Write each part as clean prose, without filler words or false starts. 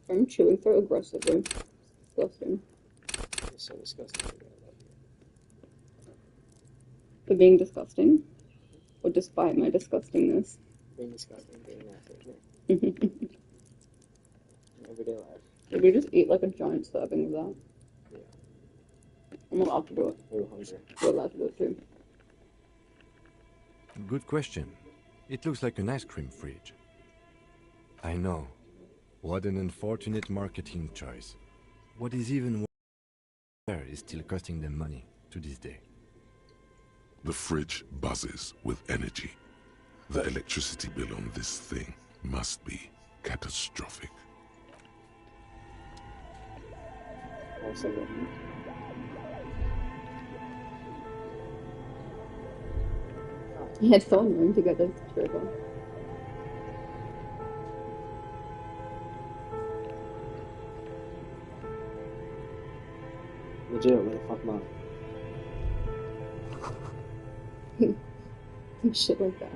I'm chewing so aggressively. Disgusting. It's so disgusting. For being disgusting? Or despite my disgustingness? Being disgusting, being nasty. Did Everyday life. we just eat like a giant serving of that? Yeah. I'm allowed to do it. We were hungry. You're allowed to do it too. Good question. It looks like an ice cream fridge. I know. What an unfortunate marketing choice. What is even worse is still costing them money to this day. The fridge buzzes with energy. The electricity bill on this thing must be catastrophic. Also, It's so annoying to get this trigger. legit, where the fuck am I? Shit like that.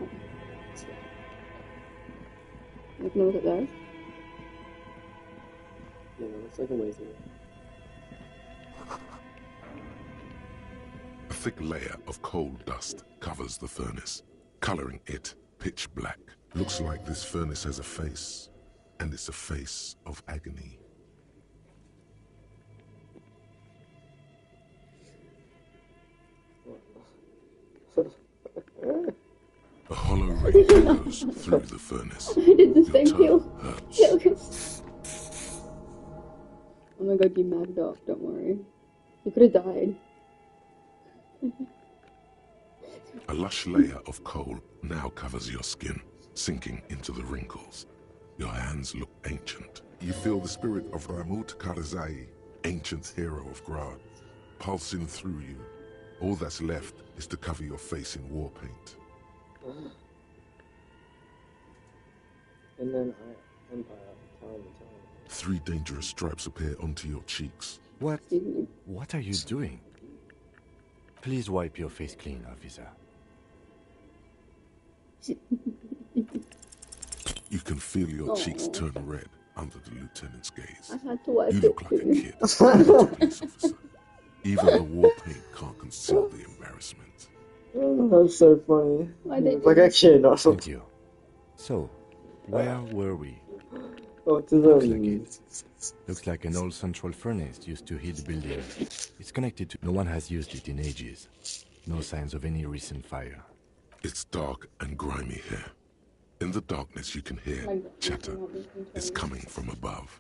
You can look at those. Yeah, it looks like a ways away. A thick layer of coal dust covers the furnace, coloring it pitch black. Looks like this furnace has a face, and it's a face of agony. A hollow ring echoes through the furnace. I did the same Your peel. tongue hurts. Oh my god, you magged off, don't worry. You could have died. A lush layer of coal now covers your skin, sinking into the wrinkles. Your hands look ancient. You feel the spirit of Ramut Karzai, ancient hero of Grad, pulsing through you. All that's left is to cover your face in war paint. And then Empire, time and time. 3 dangerous stripes appear onto your cheeks. What are you doing? Please wipe your face clean, officer. You can feel your cheeks turn red under the lieutenant's gaze. I had to wipe You it look like a too. kid, not a police officer. Even the war paint can't conceal the embarrassment. Oh, that's so funny. Why they It's like a kid or Thank something. you. So, where were we? Autism. Looks like an old central furnace used to heat the building. It's connected to... No one has used it in ages. No signs of any recent fire. It's dark and grimy here. In the darkness you can hear chatter. It's coming from above.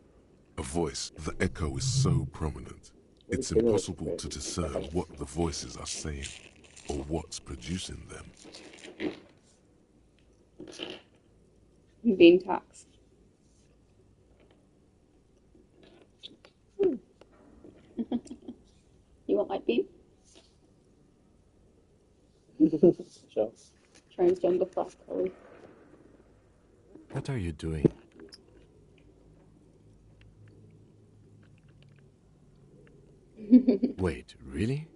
A voice, the echo is so prominent. It's impossible to discern what the voices are saying or what's producing them. I'm being taxed. You want light beam? Sure. Transgender flash code. What are you doing? Wait, really?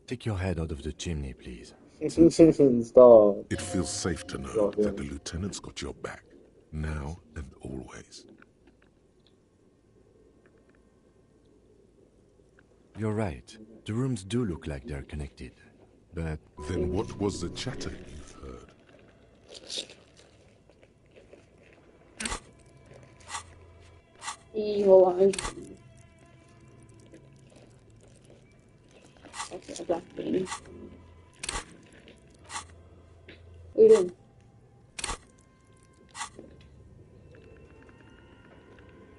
Take your head out of the chimney, please. Stop. It feels safe to know that the lieutenant's got your back, now and always. You're right. The rooms do look like they're connected. But Then what was the chatter you've heard? Evil eyes. Okay, a black bean. What are you doing?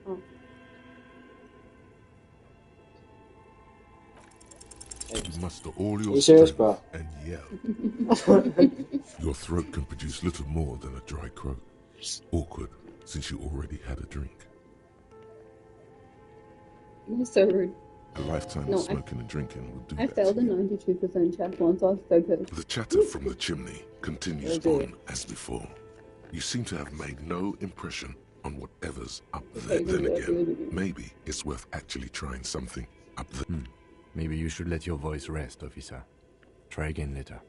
Oh. To muster all your You serious, strength bro? and yell. Your throat can produce little more than a dry croak. Awkward, since you already had a drink. That's so rude. A lifetime No, of smoking and drinking will do I that failed to a you. 92% check once. I was so good. The chatter from the chimney continues Okay. on as before. You seem to have made no impression on whatever's up there. Then again, maybe it's worth actually trying something up there. maybe you should let your voice rest, officer. Try again later.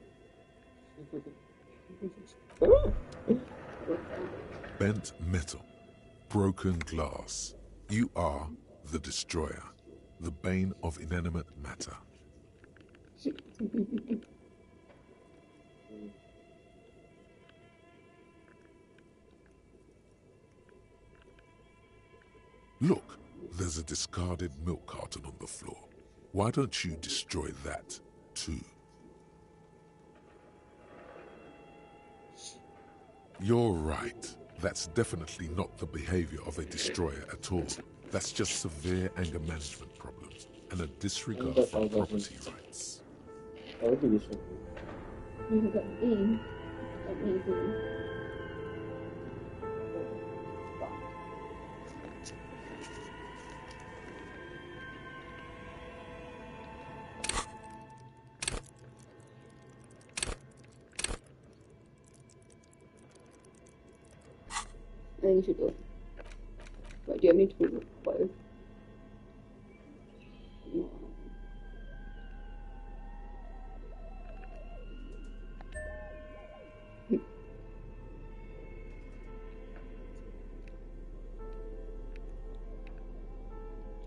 Bent metal, broken glass, You are the destroyer, the bane of inanimate matter. Look, there's a discarded milk carton on the floor. Why don't you destroy that, too? You're right. That's definitely not the behavior of a destroyer at all. That's just severe anger management problems and a disregard for property rights. That would be useful. You have got E. Amazing. I think you should do it. But do you have any tools? Both. No.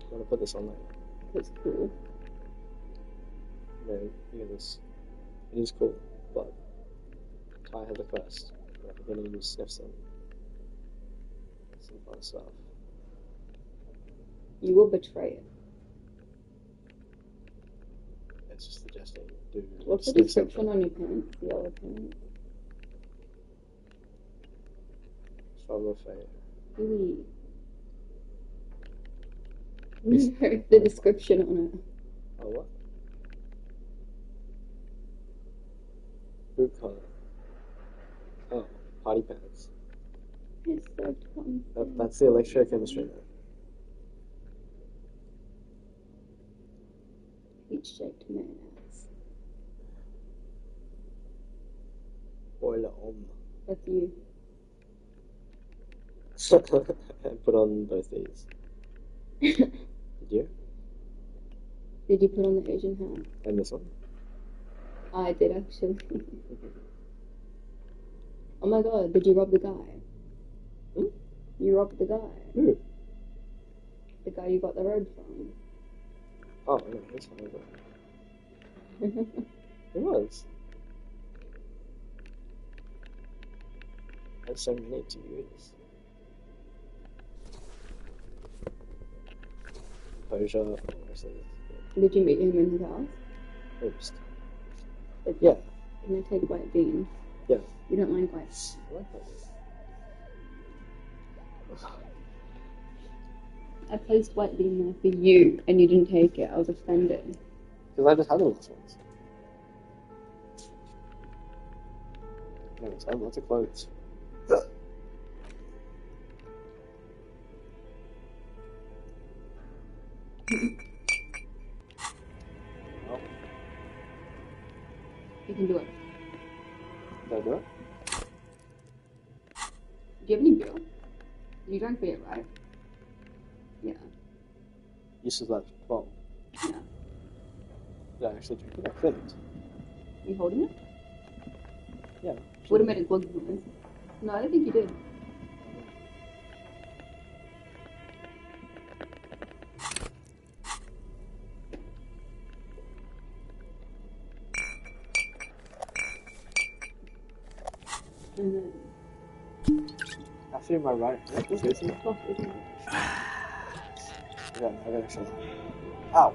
I'm gonna put this on there. That's cool. No, look at this. It is cool, but Ty has a quest. I'm gonna use sniff some fun stuff. You will betray it. It's just suggesting do. What's the sniff description something. on your pants? The yellow pants. Struggle of fate. Really? No, the description on it. Oh, what? Boot color. Oh, party pants. It's so fun. That's the electrochemistry. Peach-shaped mayonnaise. Boiler on. That's you. And put on both these. Did you? Did you put on the Asian hat? And this one? I did actually. Oh my god, did you rob the guy? Hmm? You robbed the guy. Who? The guy you got the robe from. Oh, no, that's fine. It was. I had so many to use. Composure. Oh, actually, Did you meet him in his house? Oops. But Yeah. Can I take white beans? Yeah. You don't like white. I like that. I placed white bean there for you, and you didn't take it. I was offended. Because I just had the last ones. Anyways, I have lots of clothes. Well, You can do it. did I do it? Do you have any beer? You drank beer, right? Yeah. Use is left 12. Yeah. Did I actually drink it? I couldn't. You holding it? Yeah. Would have made a glug noise. No, I don't think you did. And then After my right. this is the cloth, isn't it? Yeah, I got actually. Ow!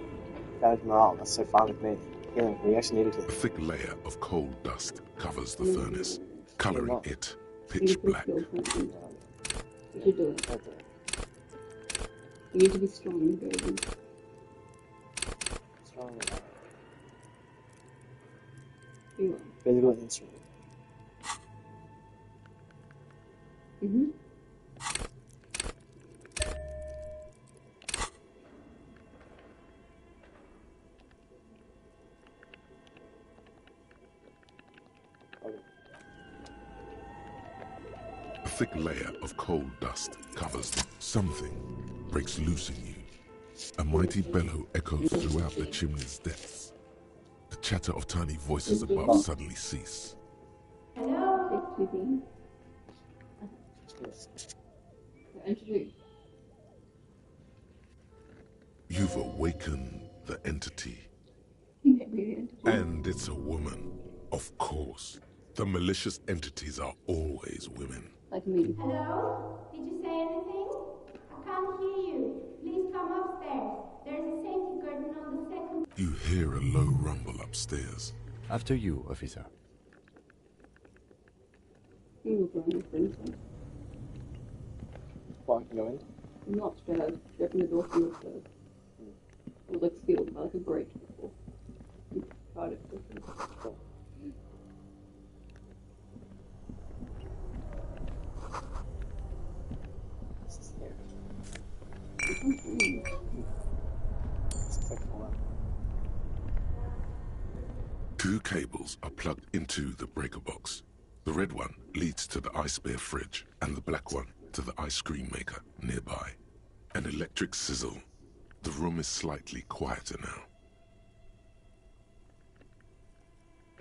Damage morale. That's so fine with me. Healing. We actually needed A to. thick layer of coal dust covers the furnace, coloring it You pitch need to black. feel something. You should do it. Okay. You need to be strong, baby. Strong. You are. Physical instrument. Mm-hmm. A thick layer of coal dust covers them. Something breaks loose in you. A mighty bellow echoes throughout the chimney's depths. The chatter of tiny voices above suddenly cease. Take two beans. Introduce. You've awakened the entity. Maybe. And it's a woman. Of course. The malicious entities are always women. Like me. Hello? Did you say anything? I can't hear you. Please come upstairs. There's a safety curtain on the second. You hear a low rumble upstairs. After you, officer. Look around my friends. Well, I can go in. I'm not straight out. Open the door from the stairs. It was like sealed by like a grate before. You tried it. Cool. This is here. Let's take all that. Two cables are plugged into the breaker box. The red one leads to the ice bear fridge, and the black one to the ice cream maker nearby. An electric sizzle. The room is slightly quieter now.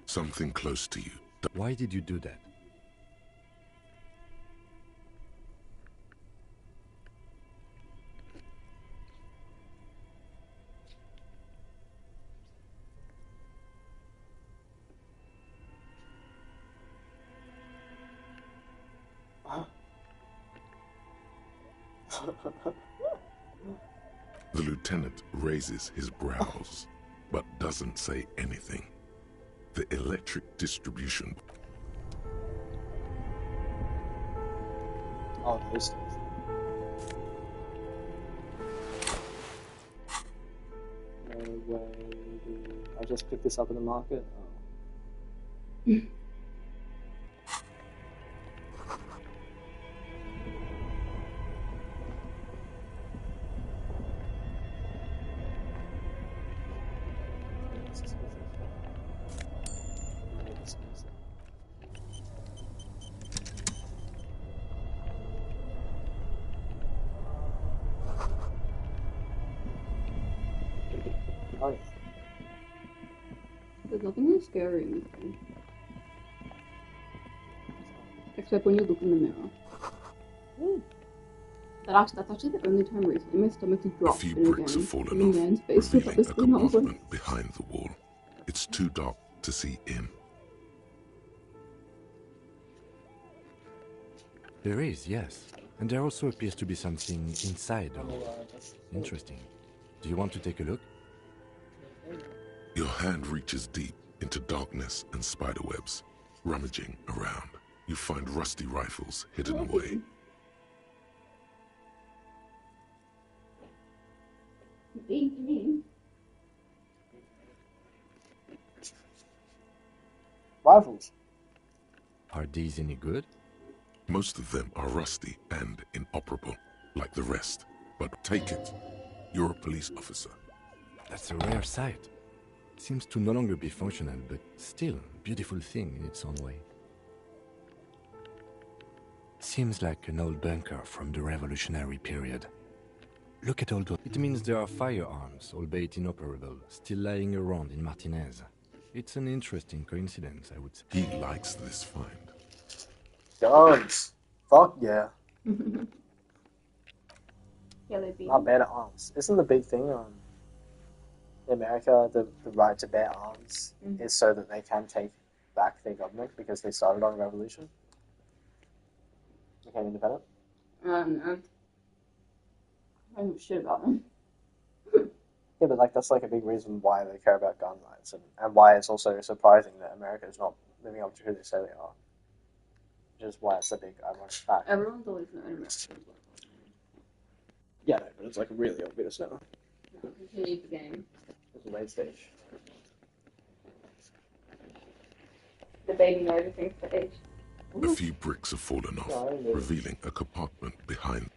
Something close to you. Why did you do that? The lieutenant raises his brows, but doesn't say anything. The electric distribution. Oh, those things. No way. I just picked this up in the market. Oh. Oh, yeah. There's nothing really scary in this game. Except when you look in the mirror. That's actually the only time recently my stomach has A dropped few in a bricks game. have fallen And the off, man's face stood up revealing the a screen. I was like, compartment behind the wall. It's too dark to see in. There is, yes. And there also appears to be something inside. Interesting. Do you want to take a look? Your hand reaches deep into darkness and spiderwebs. Rummaging around, you find rusty rifles hidden away. Rivals. Are these any good? Most of them are rusty and inoperable, like the rest. But take it. You're a police officer. That's a rare sight. It seems to no longer be functional, but still a beautiful thing in its own way. Seems like an old bunker from the revolutionary period. Look at all those. It means there are firearms, albeit inoperable, still lying around in Martinez. It's an interesting coincidence, I would say. He likes this find. Guns. Fuck yeah. Yeah, they'd be. Not bad at arms. Isn't the big thing in America, the right to bear arms is so that they can take back their government because they started on a revolution? Became independent? No. I don't know shit about them. Yeah, but like that's like a big reason why they care about gun rights and why it's also surprising that America is not living up to who they say they are. Which is why it's a big ironic fact. Everyone's always known Americans. Yeah, no, but it's like really obvious now. Continue the game. It's a late stage. The baby knows everything for age. A few bricks have fallen off, No, I know. revealing a compartment behind.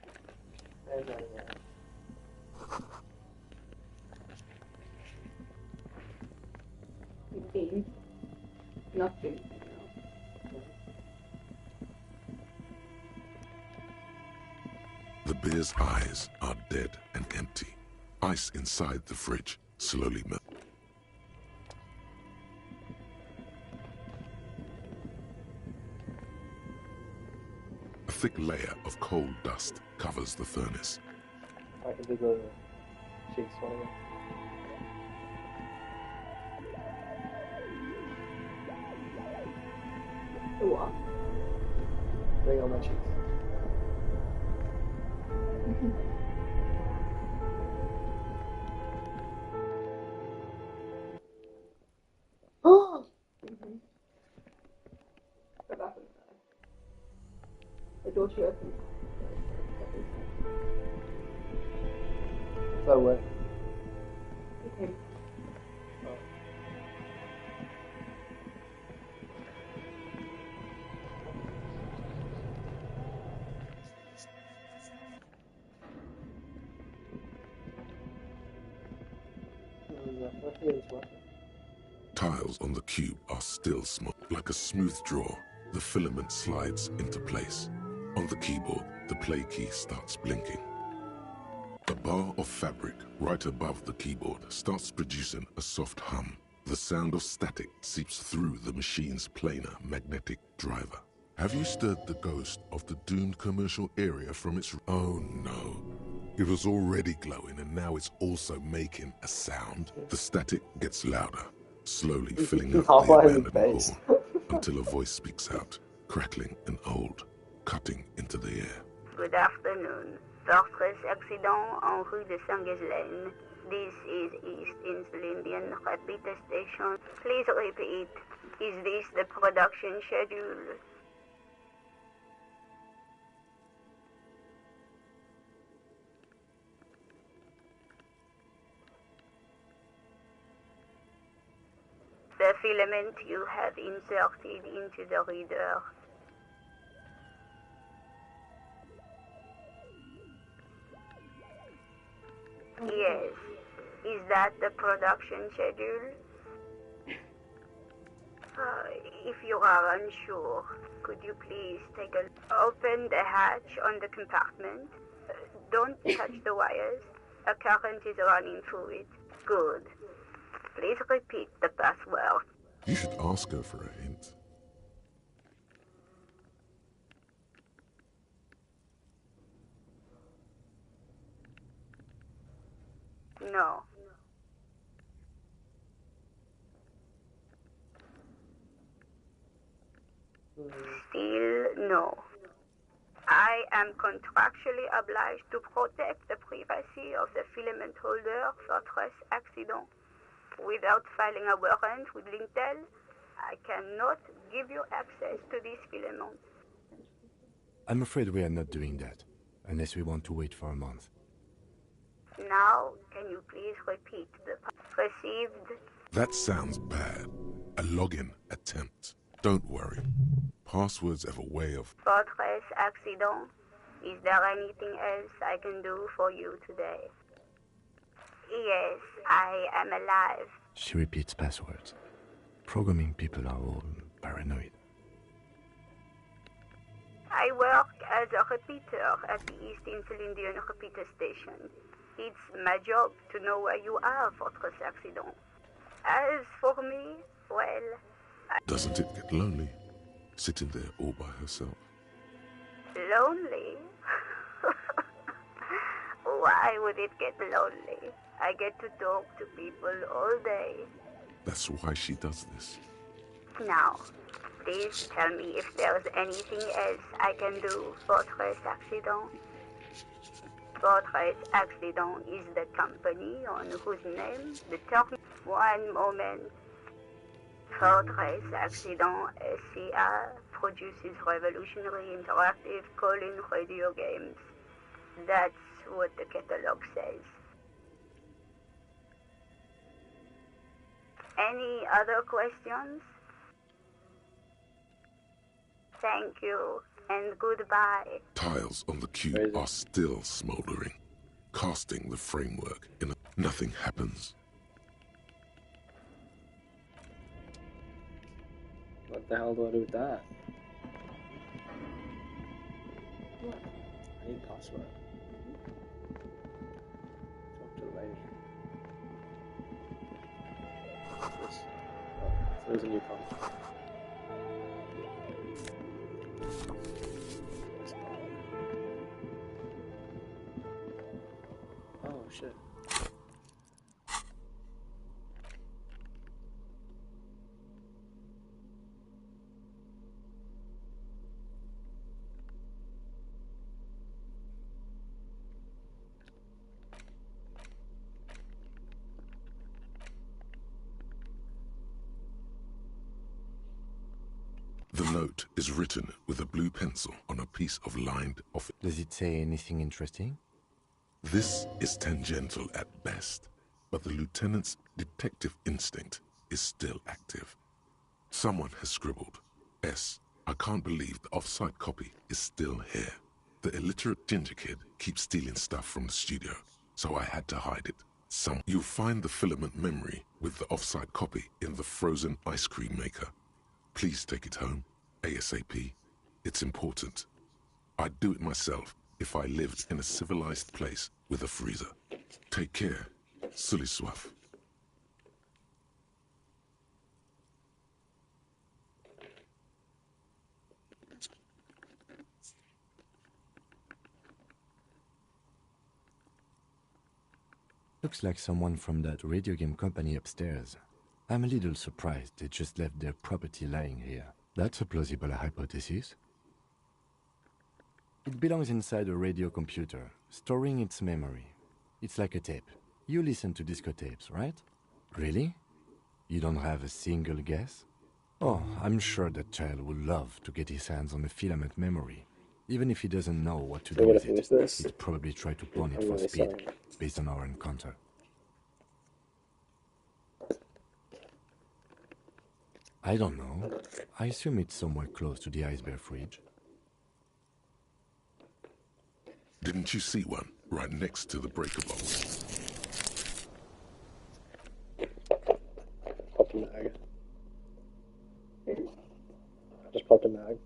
Bean. Nothing. The bear's eyes are dead and empty. Ice inside the fridge slowly melts. A thick layer of coal dust covers the furnace. I can do the cheeks, whatever. The what? Bring on my cheeks. Oh! Go back inside. The door should open. So what? Okay. Tiles on the cube are still small. Like a smooth draw, the filament slides into place. On the keyboard, the play key starts blinking. A bar of fabric right above the keyboard starts producing a soft hum. The sound of static seeps through the machine's planar magnetic driver. Have you stirred the ghost of the doomed commercial area from its... Oh no. It was already glowing and now it's also making a sound. The static gets louder, slowly filling up the abandoned hall, until a voice speaks out, crackling and old, cutting into the air. Good afternoon. Fortress accident en rue de Saint-Ghislaine. This is East Insulindian repeater station. Please repeat. Is this the production schedule? The filament you have inserted into the reader. Yes. Is that the production schedule? If you are unsure, could you please take a open the hatch on the compartment? Don't touch the wires. A current is running through it. Good. Please repeat the password. You should ask her for a hint. No. Still no. I am contractually obliged to protect the privacy of the filament holder for stress accident. Without filing a warrant with Lintel, I cannot give you access to this filament. I'm afraid we are not doing that, unless we want to wait for a month. Now, can you please repeat the received? That sounds bad. A login attempt. Don't worry. Passwords have a way of... Fortress accident. Is there anything else I can do for you today? Yes, I am alive. She repeats passwords. Programming people are all paranoid. I work as a repeater at the East Insulindian repeater station. It's my job to know where you are, Fortress accident. As for me, well... Doesn't it get lonely, sitting there all by herself? Lonely? Why would it get lonely? I get to talk to people all day. That's why she does this. Now, please tell me if there's anything else I can do, Fortress accident. Fortress accident is the company on whose name the term... One moment. Fortress accident SCA produces revolutionary interactive call-in radio games. That's what the catalog says. Any other questions? Thank you, and goodbye. Tiles on the cube are still smoldering, casting the framework in a... Nothing happens. What the hell do I do with that? What? I need password. Talk to the lady. What's this? Oh, so there's a new contract. Oh shit. is written with a blue pencil on a piece of lined office. Does it say anything interesting? This is tangential at best, but the lieutenant's detective instinct is still active. Someone has scribbled, S. I can't believe the off-site copy is still here. The illiterate ginger kid keeps stealing stuff from the studio, so I had to hide it. You'll find the filament memory with the off-site copy in the frozen ice cream maker. Please take it home, ASAP. It's important. I'd do it myself if I lived in a civilized place with a freezer. Take care. Sully Swaff. Looks like someone from that radio game company upstairs. I'm a little surprised they just left their property lying here. That's a plausible hypothesis. It belongs inside a radio computer, storing its memory. It's like a tape. You listen to disco tapes, right? Really? You don't have a single guess? Oh, I'm sure that child would love to get his hands on a filament memory. Even if he doesn't know what to do with it, he'd probably try to pawn it for speed, based on our encounter. I don't know. I assume it's somewhere close to the ice bear fridge. Didn't you see one right next to the breaker box? Popped a mag. I just popped a mag.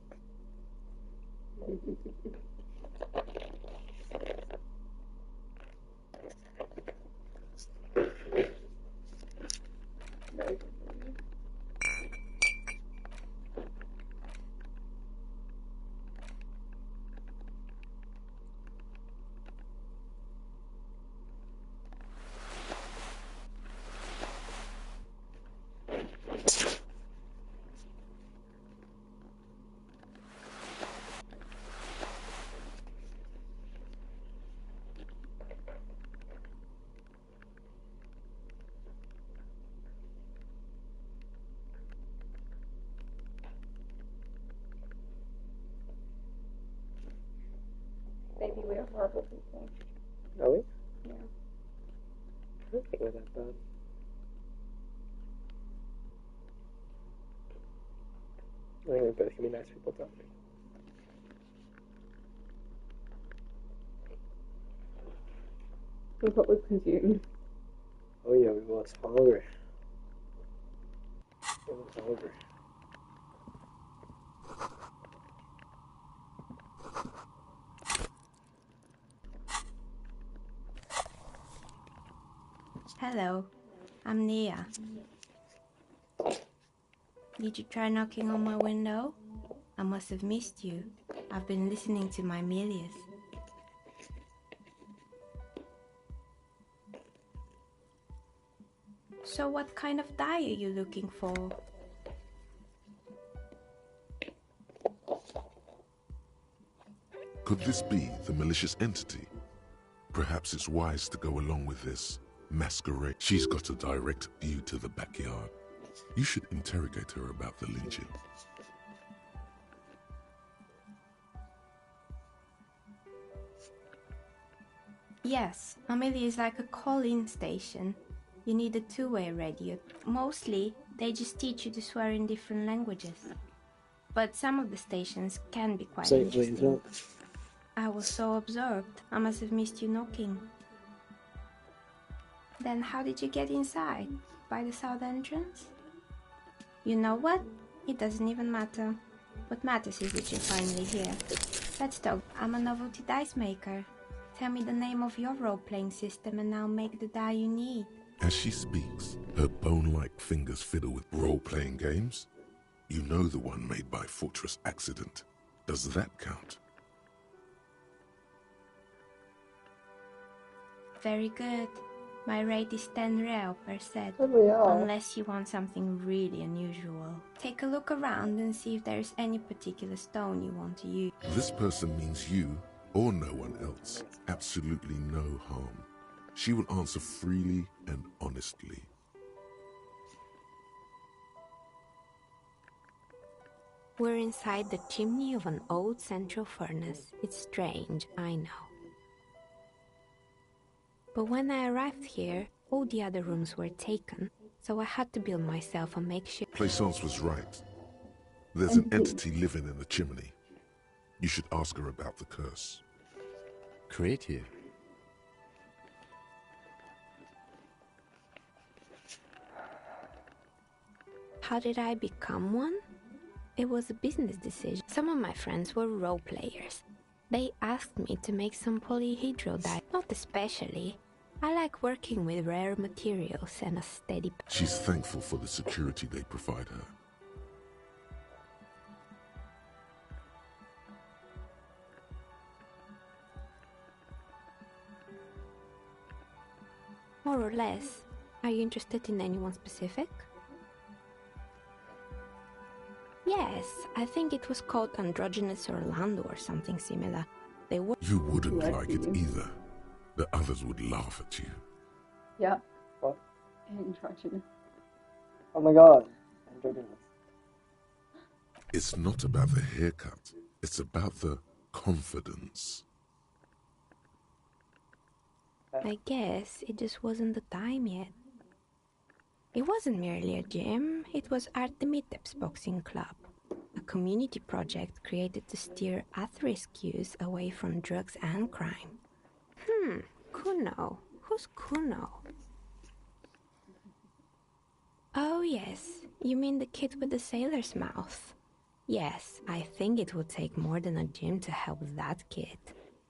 Maybe we're horrible people. Are we? Yeah. I don't think we're that bad. I think we both can be nice people, don't we? With what we consumed. Oh yeah, we was hungry. We was hungry. Hello, I'm Nia. Did you try knocking on my window? I must have missed you. I've been listening to my Milius. So what kind of dye are you looking for? Could this be the malicious entity? Perhaps it's wise to go along with this masquerade. She's got a direct view to the backyard. You should interrogate her about the lynching. Yes, Amelia is like a call-in station. You need a two-way radio. Mostly, they just teach you to swear in different languages. But some of the stations can be quite interesting. I was so absorbed, I must have missed you knocking. Then how did you get inside? By the south entrance? You know what? It doesn't even matter. What matters is that you're finally here. Let's talk. I'm a novelty dice maker. Tell me the name of your role-playing system and I'll make the die you need. As she speaks, her bone-like fingers fiddle with role-playing games. You know the one made by Fortress Accident. Does that count? Very good. My rate is 10 real per set, Oh, unless you want something really unusual. Take a look around and see if there's any particular stone you want to use. This person means you or no one else. Absolutely no harm. She will answer freely and honestly. We're inside the chimney of an old central furnace. It's strange, I know. But when I arrived here, all the other rooms were taken, so I had to build myself a makeshift. Plaisance was right. There's an entity living in the chimney. You should ask her about the curse. Creative. How did I become one? It was a business decision. Some of my friends were role players. They asked me to make some polyhedral dye. Not especially. I like working with rare materials and a steady... She's thankful for the security they provide her. More or less. Are you interested in anyone specific? Yes, I think it was called Androgynous Orlando or something similar. They were... You wouldn't Right, like it you. either. The others would laugh at you. Yeah. What? Androgynous. Oh my god. Androgynous. It's not about the haircut. It's about the confidence. I guess it just wasn't the time yet. It wasn't merely a gym, it was Artemitep's boxing club, a community project created to steer at-risk youth away from drugs and crime. Kuno. Who's Kuno? Oh yes, you mean the kid with the sailor's mouth. Yes, I think it would take more than a gym to help that kid.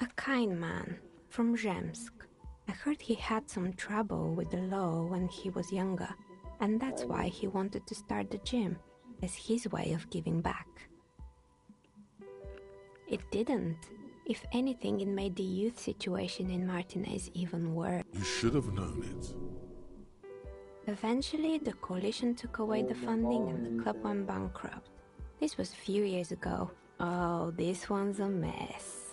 A kind man, from Zemsk. I heard he had some trouble with the law when he was younger, and that's why he wanted to start the gym, as his way of giving back. It didn't. If anything, it made the youth situation in Martinez even worse. You should have known it. Eventually, the coalition took away the funding and the club went bankrupt. This was a few years ago. Oh, this one's a mess.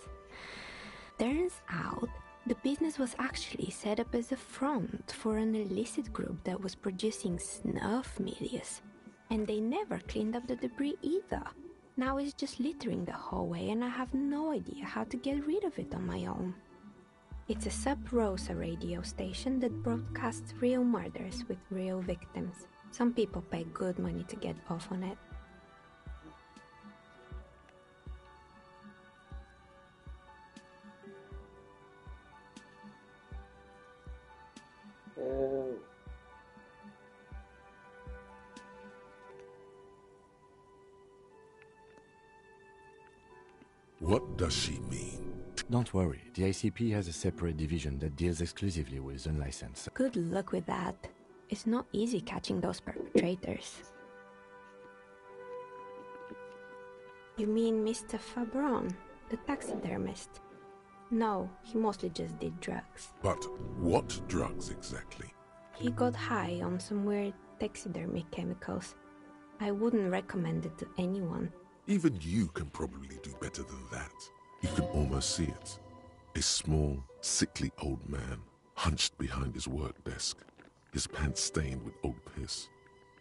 Turns out, the business was actually set up as a front for an illicit group that was producing snuff milius. And they never cleaned up the debris either. Now it's just littering the hallway and I have no idea how to get rid of it on my own. It's a sub-Rosa radio station that broadcasts real murders with real victims. Some people pay good money to get off on it. Ew. What does she mean? Don't worry, the ICP has a separate division that deals exclusively with unlicensed. Good luck with that. It's not easy catching those perpetrators. You mean Mr. Fabron, the taxidermist? No, he mostly just did drugs. But what drugs exactly? He got high on some weird taxidermy chemicals. I wouldn't recommend it to anyone. Even you can probably do better than that. You can almost see it. A small, sickly old man, hunched behind his work desk, his pants stained with old piss,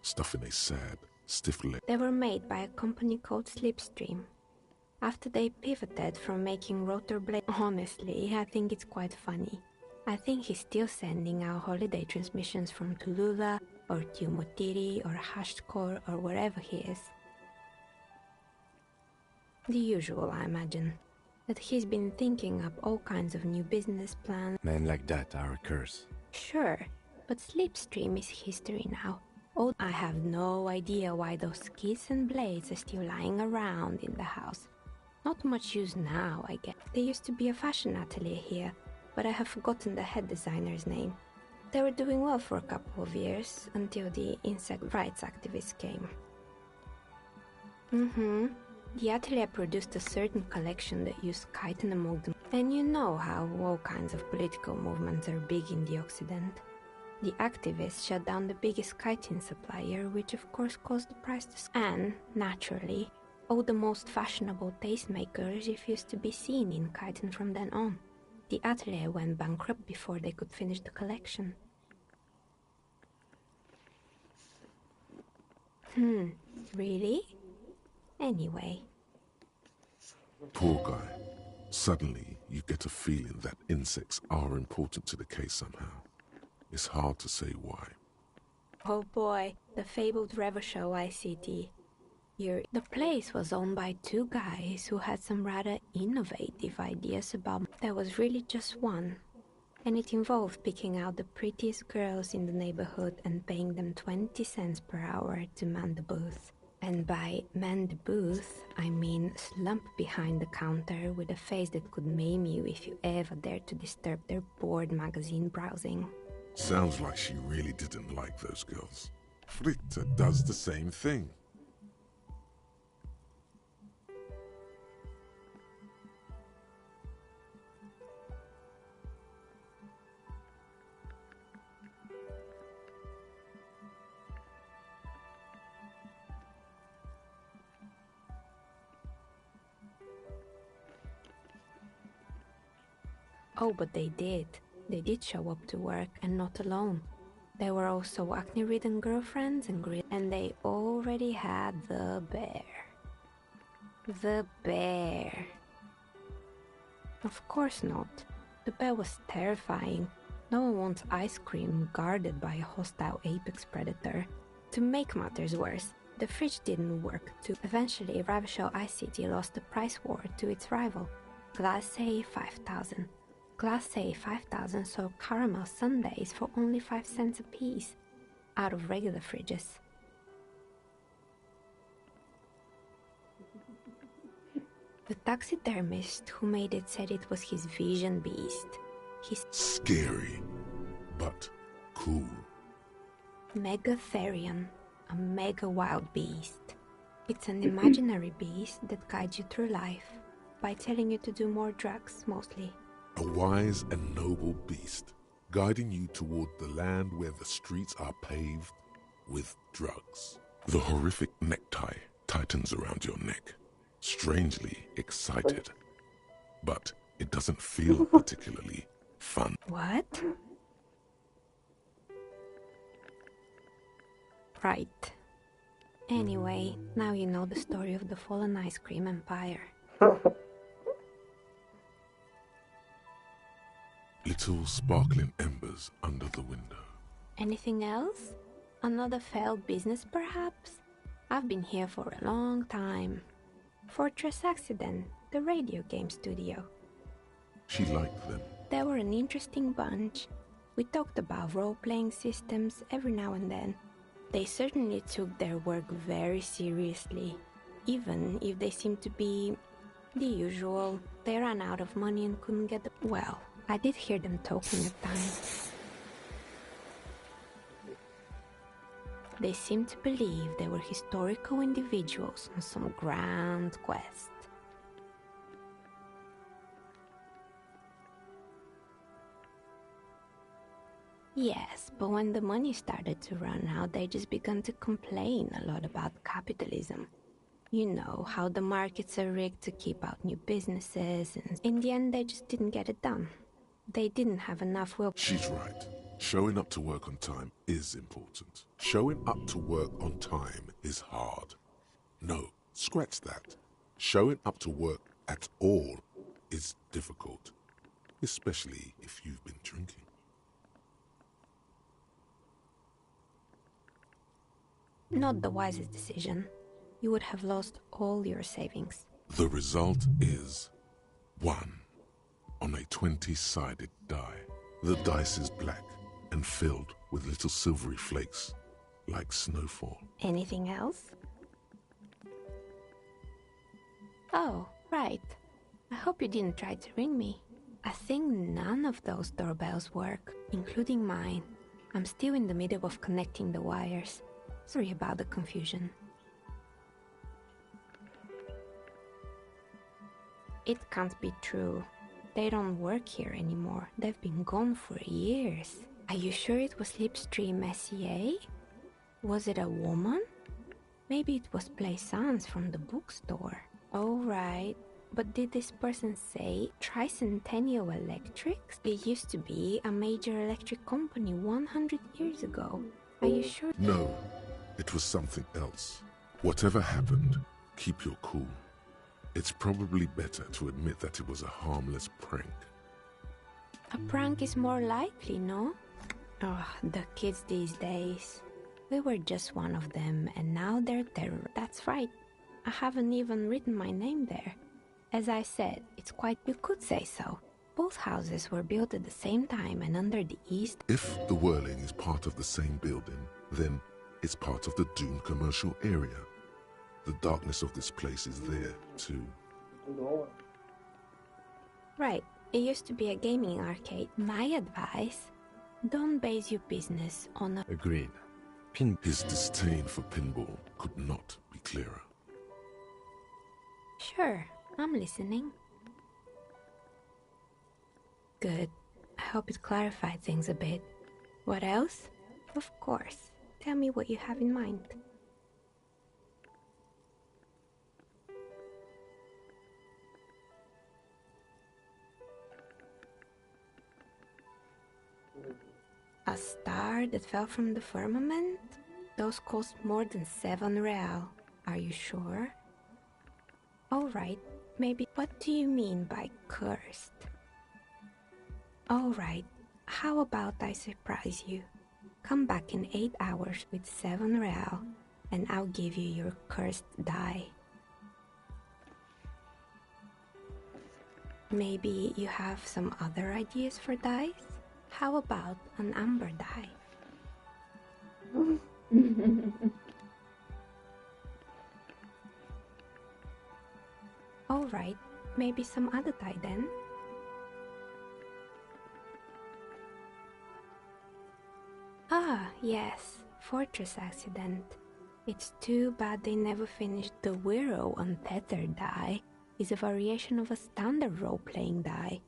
stuffing a sad, stiff leg. They were made by a company called Slipstream. After they pivoted from making rotor blade, honestly, I think it's quite funny. I think he's still sending out holiday transmissions from Tulula or Tiumotiri or Hashtkor or wherever he is. The usual, I imagine. That he's been thinking up all kinds of new business plans. Men like that are a curse. Sure, but Slipstream is history now. Oh, I have no idea why those skids and blades are still lying around in the house. Not much use now, I guess. There used to be a fashion atelier here, but I have forgotten the head designer's name. They were doing well for a couple of years, until the insect rights activists came. The atelier produced a certain collection that used chitin amalgam. And you know how all kinds of political movements are big in the Occident. The activists shut down the biggest chitin supplier, which of course caused the price to and, naturally, all the most fashionable tastemakers refused to be seen in chitin from then on. The atelier went bankrupt before they could finish the collection. Really? Anyway, Poor guy. Suddenly, you get a feeling that insects are important to the case somehow. It's hard to say why. oh boy, the fabled Revachol ICT. The place was owned by two guys who had some rather innovative ideas about. There was really just one, and it involved picking out the prettiest girls in the neighborhood and paying them 20 cents per hour to man the booth. And by man the booth, I mean slump behind the counter with a face that could maim you if you ever dared to disturb their bored magazine browsing. Sounds like she really didn't like those girls. Fritta does the same thing. Oh, but they did. They did show up to work, and not alone. There were also acne-ridden girlfriends and they already had the bear. The bear. Of course not. The bear was terrifying. No one wants ice cream guarded by a hostile apex predator. To make matters worse, the fridge didn't work too. Eventually, Revachol ICT lost the price war to its rival, Class A 5000. Class A 5000 sold caramel sundaes for only 5 cents a piece, out of regular fridges. The taxidermist who made it said it was his vision beast. His Scary, but cool. Megatherion, a mega wild beast. It's an imaginary beast that guides you through life by telling you to do more drugs, mostly. A wise and noble beast, guiding you toward the land where the streets are paved with drugs. The horrific necktie tightens around your neck, strangely excited. But it doesn't feel particularly fun. What? Right. Anyway, now you know the story of the fallen ice cream empire. Little sparkling embers under the window. Anything else? Another failed business, perhaps? I've been here for a long time. Fortress Accident, the radio game studio. She liked them. They were an interesting bunch. We talked about role-playing systems every now and then. They certainly took their work very seriously, even if they seemed to be the usual. They ran out of money and couldn't get the... Well, I did hear them talking at times. They seemed to believe they were historical individuals on some grand quest. Yes, but when the money started to run out, they just began to complain a lot about capitalism. You know, how the markets are rigged to keep out new businesses, and in the end they just didn't get it done. They didn't have enough will. She's right. Showing up to work on time is important. Showing up to work on time is hard. No, scratch that. Showing up to work at all is difficult, especially if you've been drinking. Not the wisest decision. You would have lost all your savings. The result is 1 on a 20-sided die. The dice is black and filled with little silvery flakes, like snowfall. Anything else? Oh, right. I hope you didn't try to ring me. I think none of those doorbells work, including mine. I'm still in the middle of connecting the wires. Sorry about the confusion. It can't be true. They don't work here anymore. They've been gone for years. Are you sure it was Slipstream SEA? Was it a woman? Maybe it was Plaisance from the bookstore. Oh, right. But did this person say Tricentennial Electrics? It used to be a major electric company 100 years ago. Are you sure? No, it was something else. Whatever happened, Keep your cool. It's probably better to admit that it was a harmless prank. A prank is more likely, no? Oh, the kids these days. We were just one of them, and now they're terror. That's right. I haven't even written my name there. As I said, it's quite... You could say so. Both houses were built at the same time and under the east... If the Whirling is part of the same building, then it's part of the doomed commercial area. The darkness of this place is there, too. Right. It used to be a gaming arcade. My advice, don't base your business on a... Agreed. His disdain for pinball could not be clearer. Sure, I'm listening. Good. I hope it clarified things a bit. What else? Of course. Tell me what you have in mind. A star that fell from the firmament? Those cost more than 7 real. Are you sure? Alright, maybe. What do you mean by cursed? Alright, how about I surprise you? Come back in 8 hours with 7 real, and I'll give you your cursed die. Maybe you have some other ideas for dice? How about an amber die? Alright, maybe some other die then? Ah, yes, Fortress Accident. It's too bad they never finished. The Wiro Untethered die is a variation of a standard role-playing die.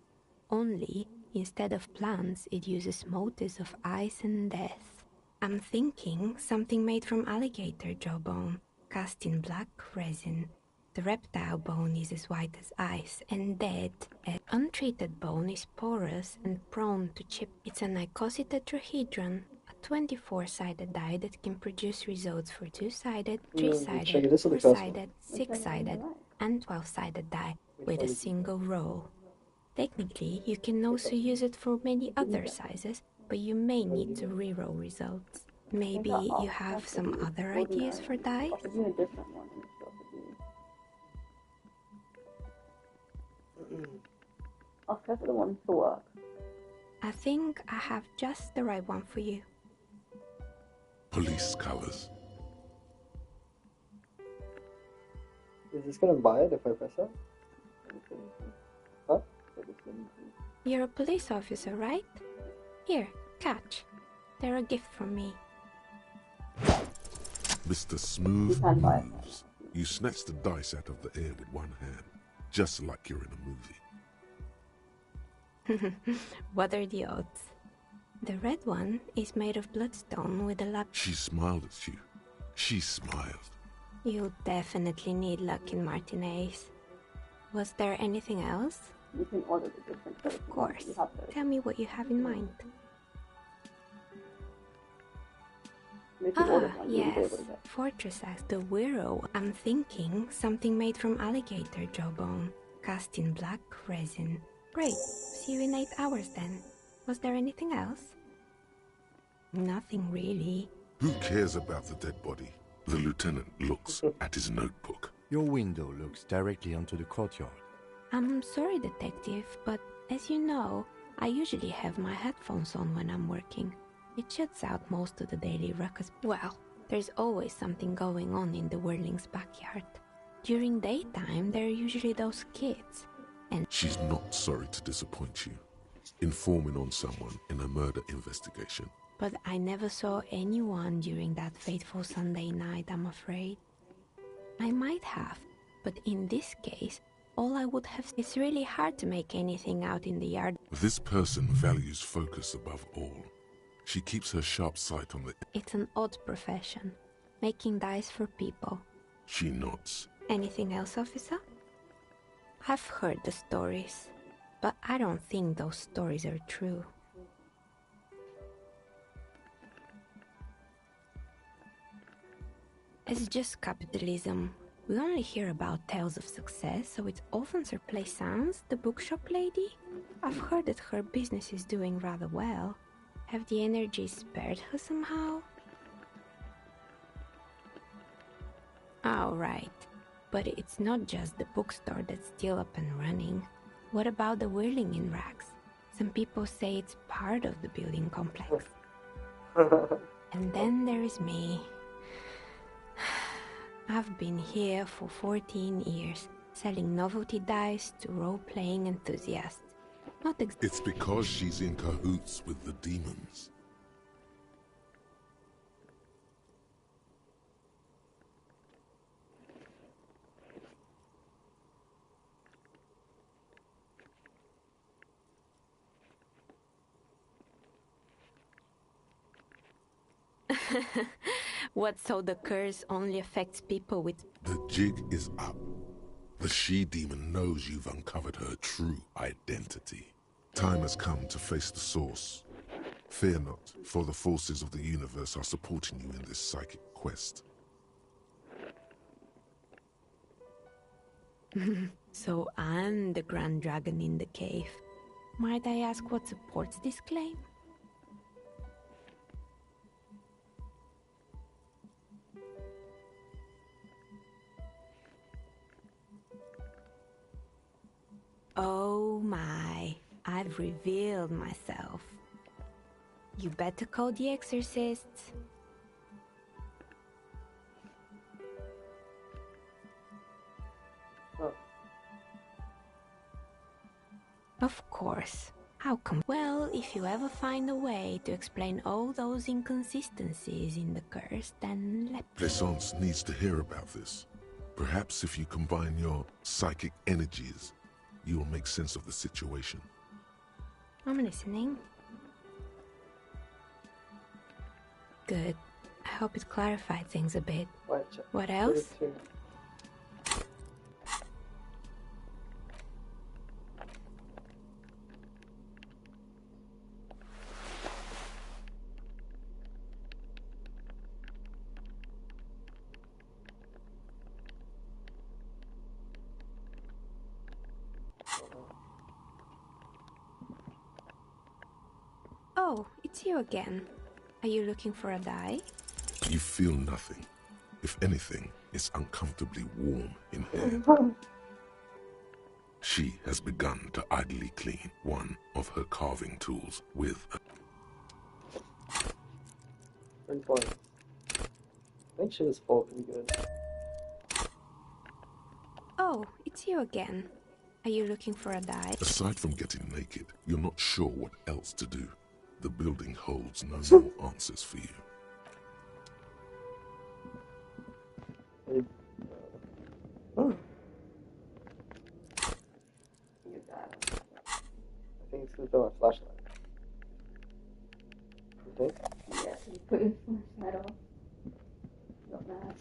Only, instead of plants, it uses motifs of ice and death. I'm thinking something made from alligator jawbone, cast in black resin. The reptile bone is as white as ice and dead. An untreated bone is porous and prone to chip. It's an icositetrahedron, a 24-sided die that can produce results for 2-sided, 3-sided, 4-sided, 6-sided, and 12-sided die with a single roll. Technically, you can also use it for many other sizes, but you may need to reroll results. Maybe you have some other ideas for dice? Possibly a different one. I'll go for the one for work. I think I have just the right one for you. Police colors. Is this gonna buy it if I press it? Huh? You're a police officer, right? Here, catch. They're a gift from me. Mr. Smooth You can buy it. Moves. You snatch the dice out of the air with one hand, just like you're in a movie. What are the odds? The red one is made of bloodstone with a lap. She smiled at you. She smiled. You'll definitely need luck in Martinez. Was there anything else? You can order the different versions. Of course. You have those. Tell me what you have in mind. If you order Ah, one, you'll be able yes. to get. Fortress Axe, the Wiro. I'm thinking something made from alligator jawbone, cast in black resin. Great. See you in 8 hours then. Was there anything else? Nothing really. Who cares about the dead body? The lieutenant looks at his notebook. Your window looks directly onto the courtyard. I'm sorry, detective, but as you know, I usually have my headphones on when I'm working. It shuts out most of the daily ruckus. Well, there's always something going on in the Whirling's backyard. During daytime, there are usually those kids. And She's not sorry to disappoint you. Informing on someone in a murder investigation. but I never saw anyone during that fateful Sunday night, I'm afraid. I might have, but in this case, all I would have... It's really hard to make anything out in the yard. This person values focus above all. She keeps her sharp sight on the... It's an odd profession, making dice for people. She nods. Anything else, officer? I've heard the stories, but I don't think those stories are true. It's just capitalism. We only hear about tales of success, so it's often Sir Plaisance, the bookshop lady. I've heard that her business is doing rather well. Have the energies spared her somehow? Oh, right. But it's not just the bookstore that's still up and running. What about the whirling in rags? Some people say it's part of the building complex. And then there is me. I've been here for 14 years, selling novelty dice to role-playing enthusiasts. Not It's because she's in cahoots with the demons. What, so the curse only affects people with... The jig is up. The she-demon knows you've uncovered her true identity. Time has come to face the source. Fear not, for the forces of the universe are supporting you in this psychic quest. So I'm the Grand Dragon in the cave. Might I ask what supports this claim? Oh my, I've revealed myself. You better call the exorcists. Oh. Of course. How come? Well, if you ever find a way to explain all those inconsistencies in the curse, then let... Plaisance needs to hear about this. Perhaps if you combine your psychic energies, you will make sense of the situation. I'm listening. Good. I hope it clarified things a bit. What else? Oh, it's you again. Are you looking for a die? You feel nothing. If anything, it's uncomfortably warm in here. She has begun to idly clean one of her carving tools with a... I think she was full pretty good. Oh, it's you again. Are you looking for a die? Aside from getting naked, you're not sure what else to do. The building holds no more answers for you. I think it's because of my flashlight. You think? Yeah, you put your flashlight off. Not mad.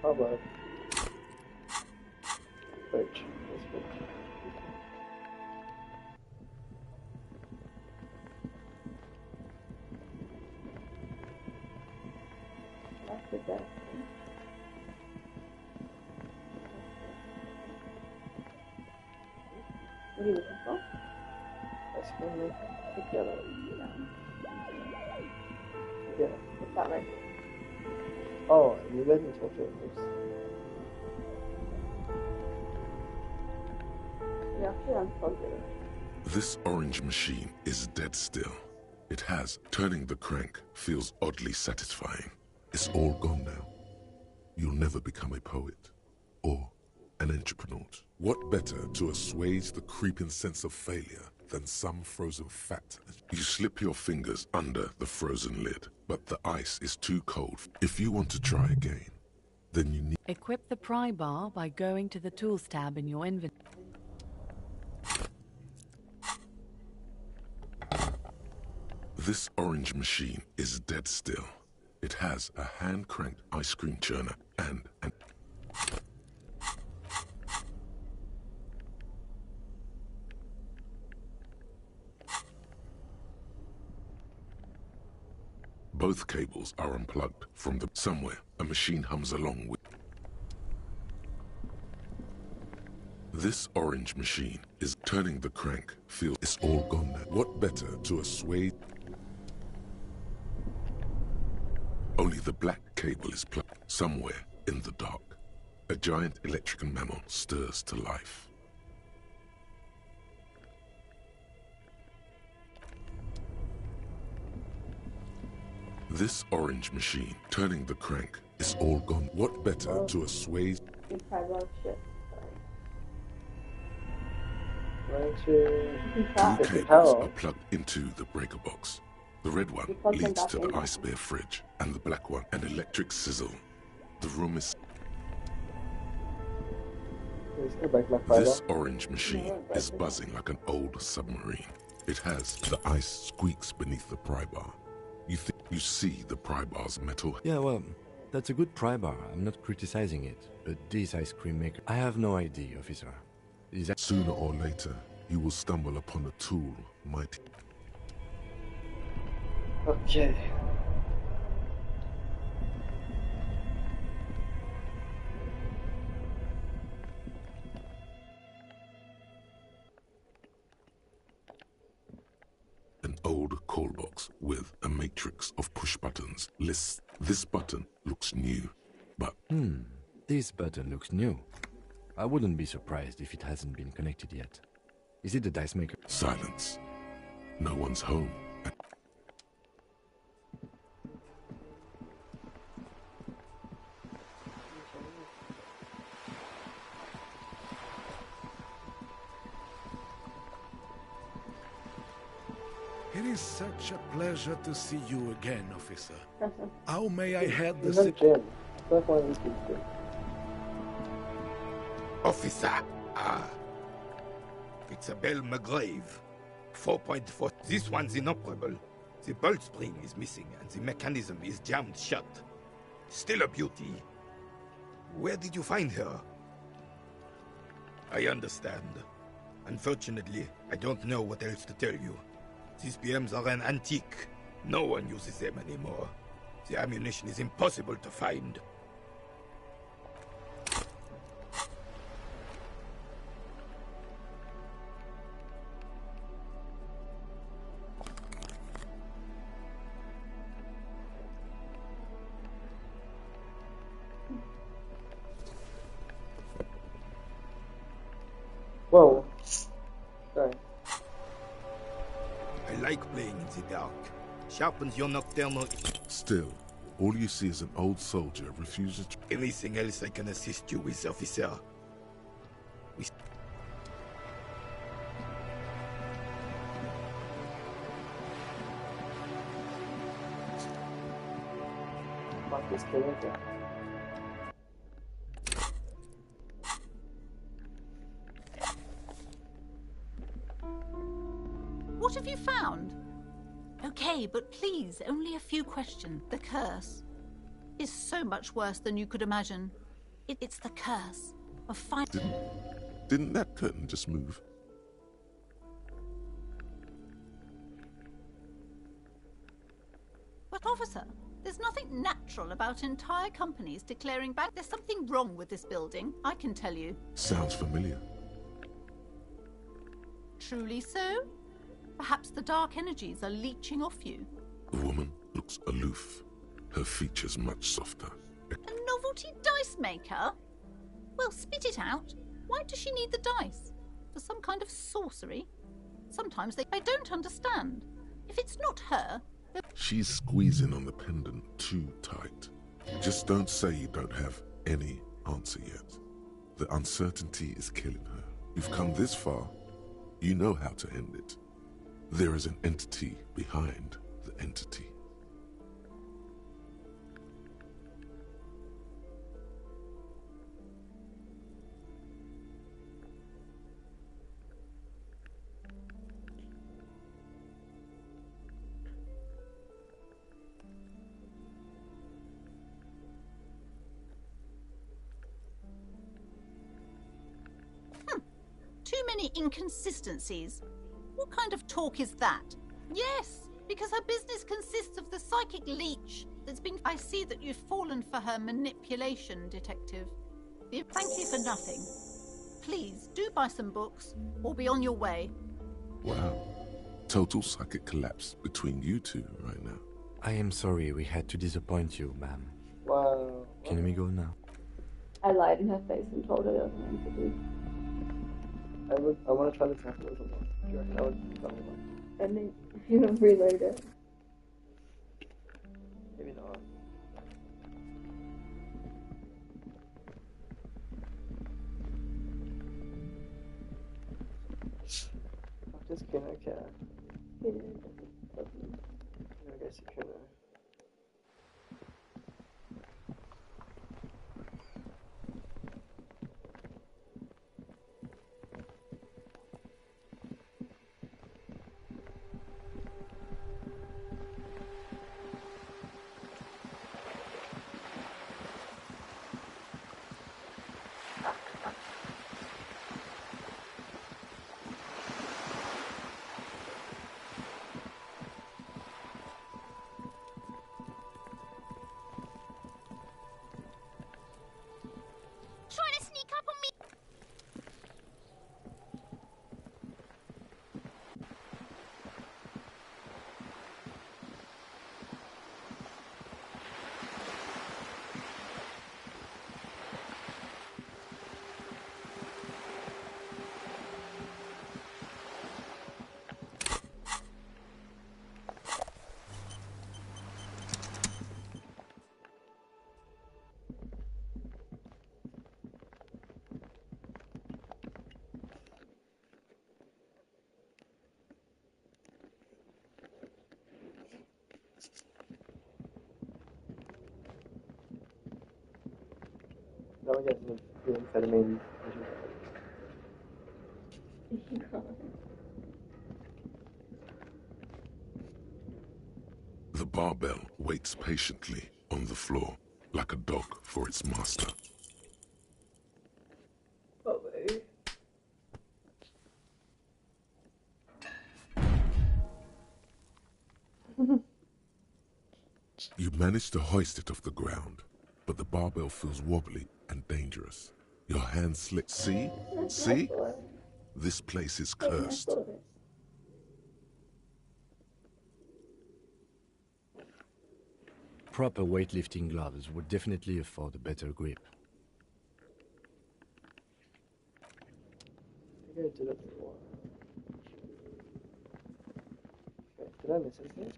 How about fridge? This fridge. That's the best. What are you looking for? That's funny. Together. Yeah. What's that right? Oh, you read me talk to it first. You actually unplugged it. This orange machine is dead still. It has. Turning the crank feels oddly satisfying. It's all gone now. You'll never become a poet or an entrepreneur. What better to assuage the creeping sense of failure than some frozen fat? You slip your fingers under the frozen lid, but the ice is too cold. If you want to try again, then you need... Equip the pry bar by going to the Tools tab in your inventory. This orange machine is dead still. It has a hand-cranked ice cream churner and an... Both cables are unplugged from the somewhere. A machine hums along with. This orange machine is turning the crank. Feel it's all gone now. What better to assuage? Only the black cable is plugged somewhere in the dark. A giant electrical mammal stirs to life. This orange machine turning the crank is all gone. What better to assuage? You try love shit. Why don't you... Two can cables tell. are plugged into the breaker box. The red one You plug them leads back to the in. ice bear fridge, and the black one an electric sizzle. The room is. Let's go back my fiber. This orange machine is buzzing like an old submarine. It has the ice squeaks beneath the pry bar. You see the pry bar's metal. Yeah, well, that's a good pry bar. I'm not criticizing it. But this ice cream maker... I have no idea, officer. Is that... Sooner or later, you will stumble upon a tool mighty. Okay. An old call box with a matrix of push buttons lists. This button looks new, but This button looks new. I wouldn't be surprised if it hasn't been connected yet. Is it the dice maker? silence. No one's home. It is such a pleasure to see you again, officer. Press him. How may I head the There's no sick? gym. I feel like one of these kids do. Officer, it's a Bell McGrave. 4.4. This one's inoperable. The bolt spring is missing and the mechanism is jammed shut. Still a beauty. Where did you find her? I understand. Unfortunately, I don't know what else to tell you. These BMs are an antique. No one uses them anymore. The ammunition is impossible to find. Whoa. Sorry. I like playing in the dark. Sharpens your nocturnal. Still, all you see is an old soldier refuses to. Anything else I can assist you with, officer? Fuck this kid right there. What have you found? Okay, but please, only a few questions. The curse is so much worse than you could imagine. It's the curse of finding. Didn't that curtain just move? But officer, there's nothing natural about entire companies declaring back. There's something wrong with this building, I can tell you. Sounds familiar. Truly so? Perhaps the dark energies are leeching off you. The woman looks aloof, her features much softer. A novelty dice maker? Well, spit it out. Why does she need the dice? For some kind of sorcery? Sometimes I don't understand. If it's not her, then... She's squeezing on the pendant too tight. Just don't say you don't have any answer yet. The uncertainty is killing her. You've come this far, you know how to end it. There is an entity behind the entity. Too many inconsistencies. What kind of talk is that? Yes, Because her business consists of the psychic leech that's been... I see that you've fallen for her manipulation, Detective. Thank you for nothing. Please, do buy some books, or be on your way. Wow. Total psychic collapse between you two right now. I am sorry we had to disappoint you, ma'am. Wow. Can we go now? I lied in her face and told her there was an entity. I want to try the capitalism one. Do you reckon I would try one? And then you know, reload it. Maybe not. Fuck this Kuno cat. Yeah. I guess you Kuno. Trying to sneak up on me. Now we're getting the amphetamine. The barbell waits patiently on the floor, like a dog for its master. Probably. You manage to hoist it off the ground, but the barbell feels wobbly and dangerous. Your hands slip. See? See? This place is cursed. Proper weightlifting gloves would definitely afford a better grip. I think I did it before. Okay, did I miss anything?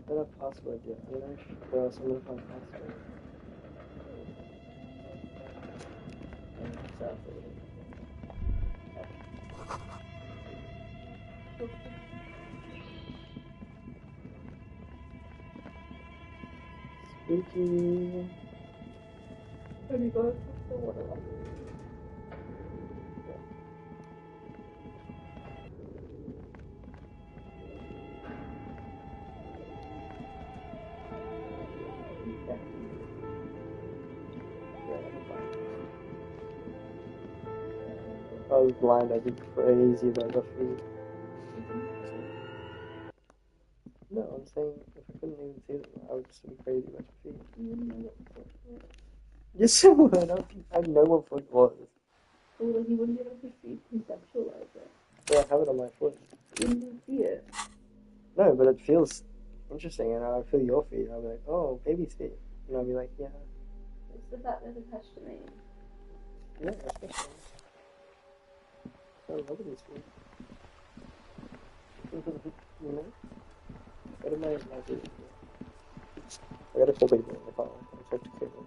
I don't have password yet. I don't know if there are some of my password. Spooky. Have you got the water up? If I was blind, I'd be crazy about the food. No, I'm saying if I couldn't even see them, I would just be crazy about the feet. You wouldn't know what foot was. Yes, I would. I know what foot was. Or like you wouldn't be able to see, conceptualize it. But I have it on my foot. You wouldn't see it. No, but it feels interesting, and I feel your feet. I'll be like, oh, baby's feet. And I'll be like, yeah. It's the fact that it's attached to me. Yeah, especially. I love these feet. You know? What am I doing? I gotta call people in the car. I have to kill them.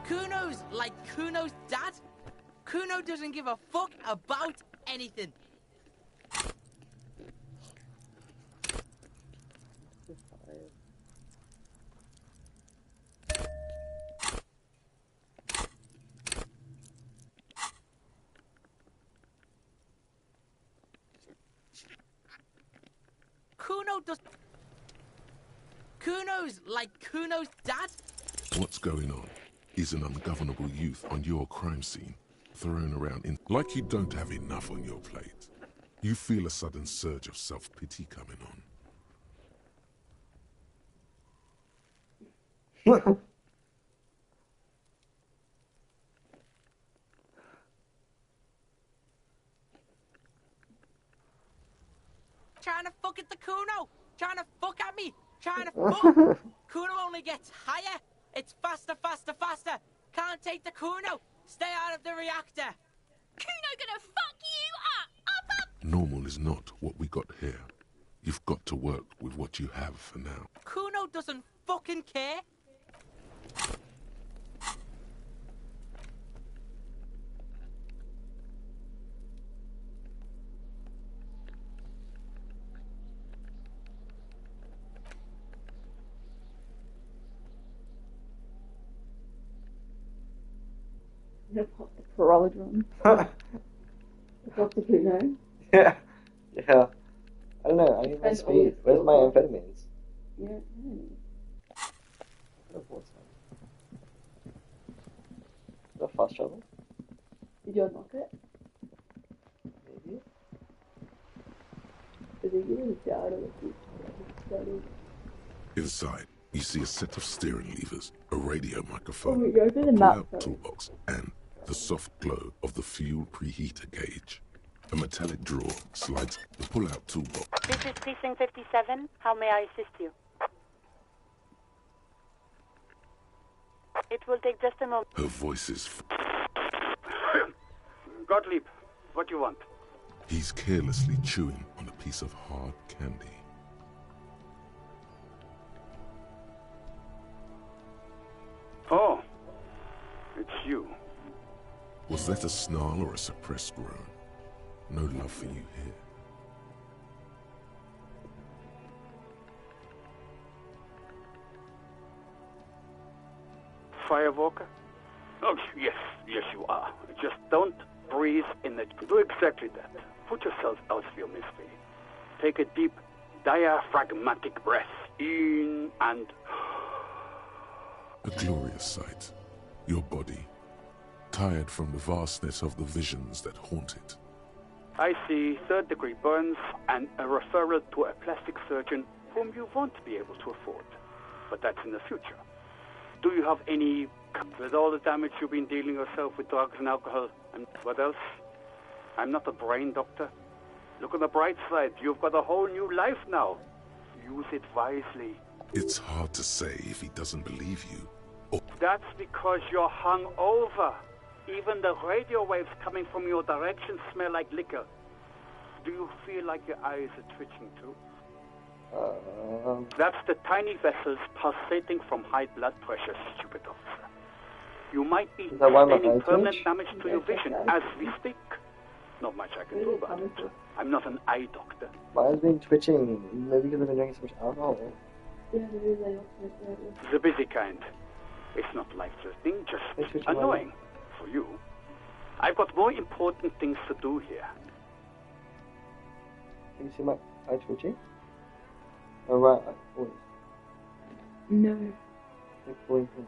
Kuno's like Kuno's dad? Kuno doesn't give a fuck about anything. Kuno's like Kuno's dad? What's going on? is an ungovernable youth on your crime scene, thrown around in like you don't have enough on your plate. You feel a sudden surge of self-pity coming on. Trying to fuck at the Kuno! Trying to fuck at me! Trying to fuck! Kuno only gets higher! It's faster, faster, faster! Can't take the Kuno! Stay out of the reactor! Kuno gonna fuck you up! Up! Normal is not what we got here. You've got to work with what you have for now. Kuno doesn't fucking care! The parolodrome. Dr. Kuno. Yeah. Yeah. I don't know, I need my speed. Where's my amphetamines? Yeah. Is that fast travel? Did you unlock it? Maybe. Is it you or the Inside, you see a set of steering levers, a radio microphone, Oh, you opened the a map, pull-out toolbox, and the soft glow of the fuel preheater gauge. A metallic drawer slides the pull-out toolbox. This is Precinct 57. How may I assist you? It will take just a moment. Her voice is... Gottlieb, what do you want? He's carelessly chewing on a piece of hard candy. Oh, it's you. Was that a snarl or a suppressed groan? No love for you here. Firewalker? Oh, yes, you are. Just don't breathe in it. Do exactly that. Put yourself out of your misery. Take a deep, diaphragmatic breath. In and... A glorious sight. Your body, tired from the vastness of the visions that haunt it. I see third-degree burns and a referral to a plastic surgeon whom you won't be able to afford. But that's in the future. Do you have any... With all the damage you've been dealing yourself with drugs and alcohol, and what else? I'm not a brain doctor. Look on the bright side. You've got a whole new life now. Use it wisely. It's hard to say if he doesn't believe you. Or... That's because you're hung over. Even the radio waves coming from your direction smell like liquor. Do you feel like your eyes are twitching too? That's the tiny vessels pulsating from high blood pressure, stupid officer. You might be sustaining permanent damage to your vision as we speak. Not much I can do about it. I'm not an eye doctor. My eyes been twitching, maybe because I've been drinking so much alcohol. The busy kind. It's not life-threatening, just annoying. For you. I've got more important things to do here. Can you see my eye twitching? Or right eye? Always. No. Like blinking.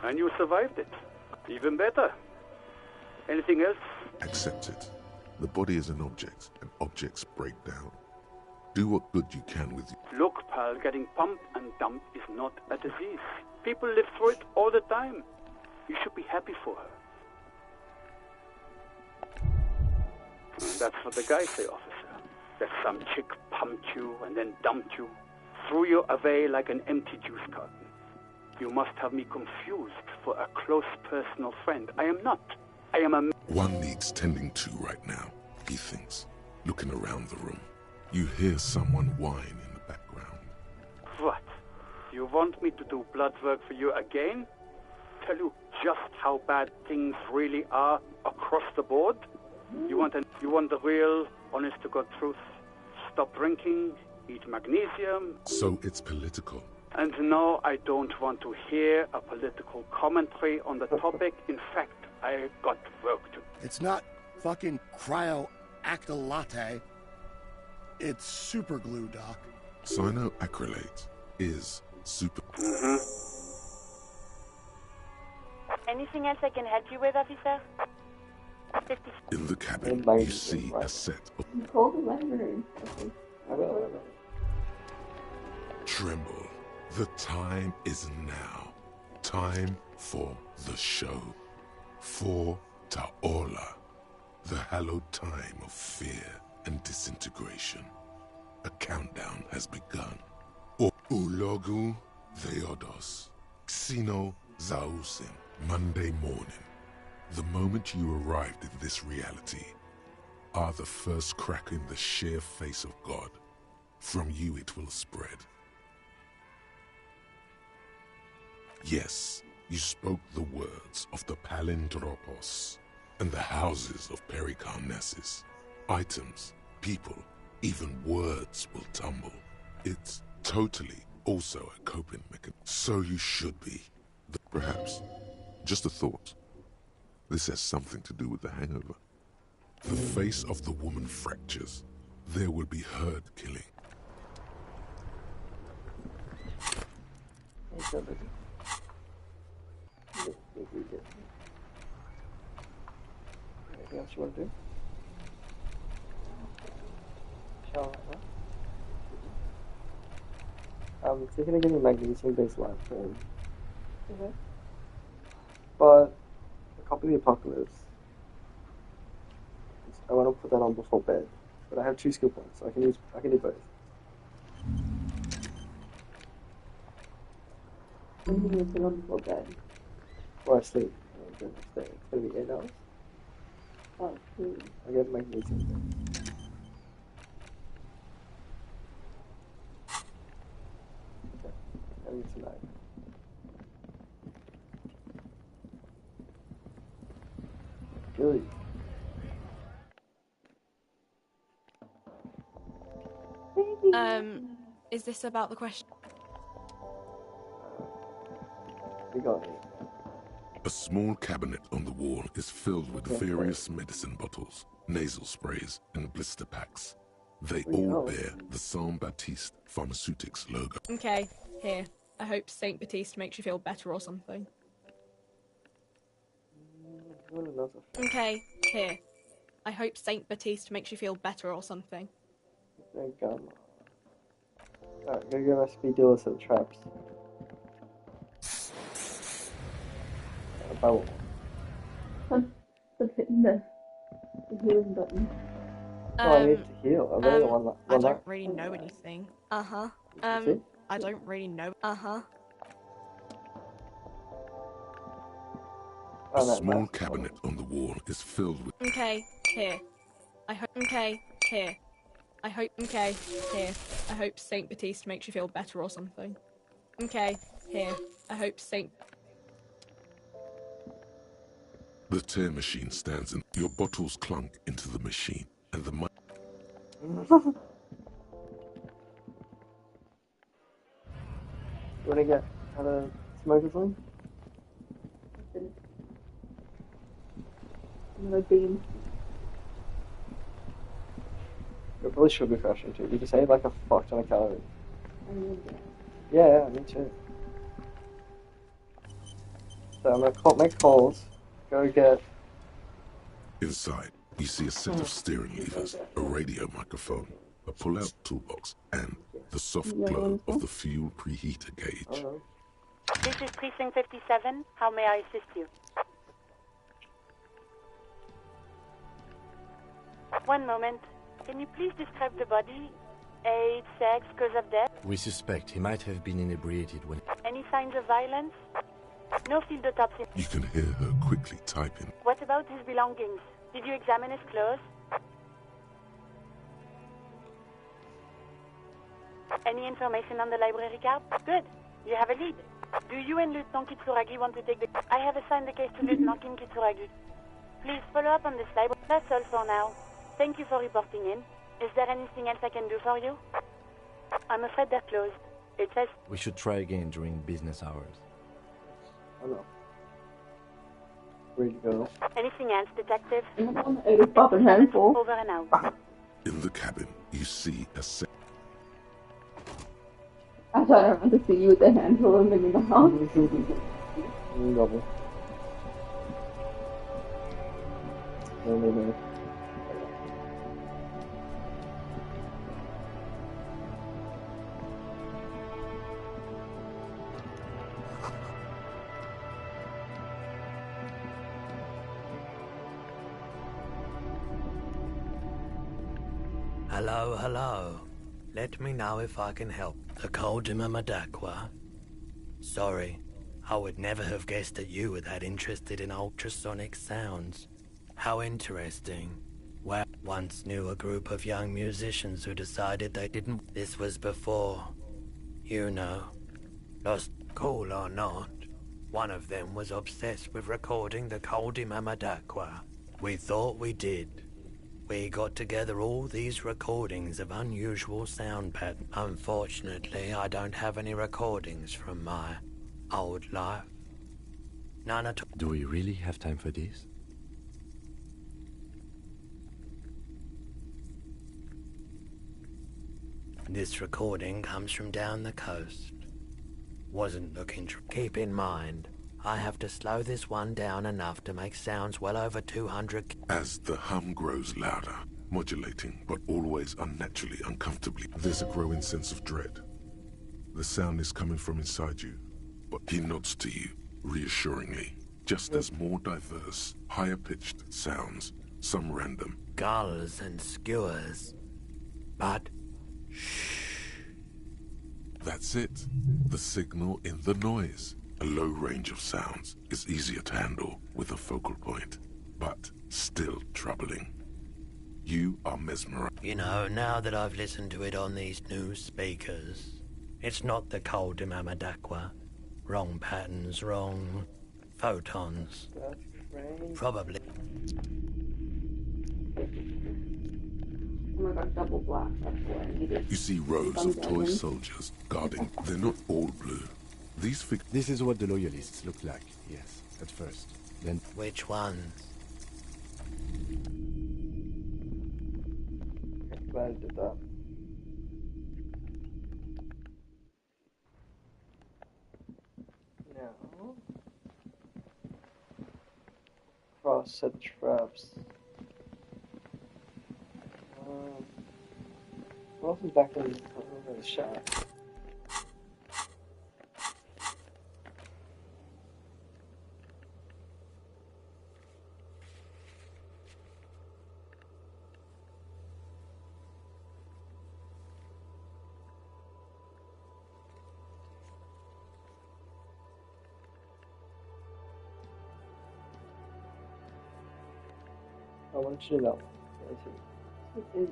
And you survived it. Even better. Anything else? Accept it. The body is an object, and objects break down. Do what good you can with it. Look, pal, getting pumped and dumped is not a disease. People live through it all the time. You should be happy for her. That's what the guys say, officer. That some chick pumped you and then dumped you, threw you away like an empty juice carton. You must have me confused for a close personal friend. I am not. I am a... One needs tending to right now, he thinks, looking around the room. You hear someone whine in the background. What? You want me to do blood work for you again? Tell you just how bad things really are across the board? You want the real, honest-to-God truth? Stop drinking, eat magnesium. So it's political. And no, I don't want to hear a political commentary on the topic. In fact, I got work to do. It's not fucking cryoacrylate. It's super glue, Doc. Cyanoacrylate is super... Mm-hmm. Anything else I can help you with, officer? 50. In the cabin, you see a set of... Call the library. Okay. I will. Tremble. The time is now. Time for the show. For Taola. The hallowed time of fear and disintegration. A countdown has begun. Ulogu Theodos. Xeno Zausin. Monday morning. The moment you arrived in this reality are the first crack in the sheer face of God. From you it will spread. Yes, you spoke the words of the Palindropos and the houses of Pericarnassus. Items, people, even words will tumble. It's totally also a coping mechanism. So you should be. Perhaps. Just a thought. This has something to do with the hangover. The face of the woman fractures. There will be herd killing. Anything else you want to do? Shower right now. It's going to give you magnesium-based life frame. Okay. But a copy of the Apocalypse. I want to put that on before bed. But I have 2 skill points, so I can do both. When do you put on before bed? Or I sleep. The next day. It's going to be 8 hours. Oh, cool. I get magnesium. Okay. That'll be tonight. Really? Is this about the question? We got it. A small cabinet on the wall is filled with various medicine bottles, nasal sprays, and blister packs. They all bear the Saint Baptiste Pharmaceutics logo. Okay, here. I hope Saint Baptiste makes you feel better or something. Okay, here. I hope Saint Baptiste makes you feel better or something. Thank God. Alright, gotta get my speed dealer set of traps. Buy one. Stop hitting the healing button. No, I need to heal. I really want that. I don't really know anything. Uh-huh. I don't really know. Uh-huh. A small cabinet on the wall is filled with... Okay, here. I hope... Okay, here. I hope... Okay, here. I hope Saint Baptiste makes you feel better or something. Okay, here. I hope Saint... The tear machine stands and your bottles clunk into the machine and the... You wanna get out of smoker's line? Another beam. It probably should be crashing too. You just ate like a fuck ton of calories. Yeah, me too. So I'm gonna make calls. Go get... Inside, you see a set of steering levers, a radio microphone, a pull-out toolbox, and the soft glow of the fuel preheater gauge. This is Precinct 57. How may I assist you? One moment. Can you please describe the body? Age, sex, cause of death? We suspect he might have been inebriated when... Any signs of violence? No field autopsy. You can hear her quickly typing. What about his belongings? Did you examine his clothes? Any information on the library card? Good. You have a lead. Do you and Lieutenant Kitsuragi want to take the... I have assigned the case to Lieutenant Kitsuragi. Please follow up on this library. That's all for now. Thank you for reporting in. Is there anything else I can do for you? I'm afraid they're closed. It says... We should try again during business hours. Oh no. Ready to go. Anything else, Detective? Over and out. In the cabin, you see a set... I thought I wanted to see you with the handful of them in the house. Double. only me. Hello, hello. Let me know if I can help. The Coldima Madakwa. Sorry, I would never have guessed that you were that interested in ultrasonic sounds. How interesting. Well, once knew a group of young musicians who decided they didn't. This was before, you know, lost cool or not. One of them was obsessed with recording the Coldima Madakwa. We thought we did. We got together all these recordings of unusual sound patterns. Unfortunately, I don't have any recordings from my old life. None at all. Do we really have time for this? This recording comes from down the coast. Wasn't looking to keep in mind. I have to slow this one down enough to make sounds well over 200. As the hum grows louder, modulating but always unnaturally uncomfortably, there's a growing sense of dread. The sound is coming from inside you, but he nods to you reassuringly, just as more diverse, higher-pitched sounds, some random. Gulls and skewers. But That's it. The signal in the noise. A low range of sounds is easier to handle with a focal point, but still troubling. You are mesmerized. you know, now that I've listened to it on these new speakers, it's not the Coldima Madakwa. Wrong patterns, wrong photons. Probably. Oh my god, double black. That's what I needed. You see rows of toy soldiers guarding. They're not all blue. This is what the loyalists look like, yes, at first. Then... Which ones? Glad I did that. Now... Cross-set traps. What else is back in the shop? I want you to know. It isn't.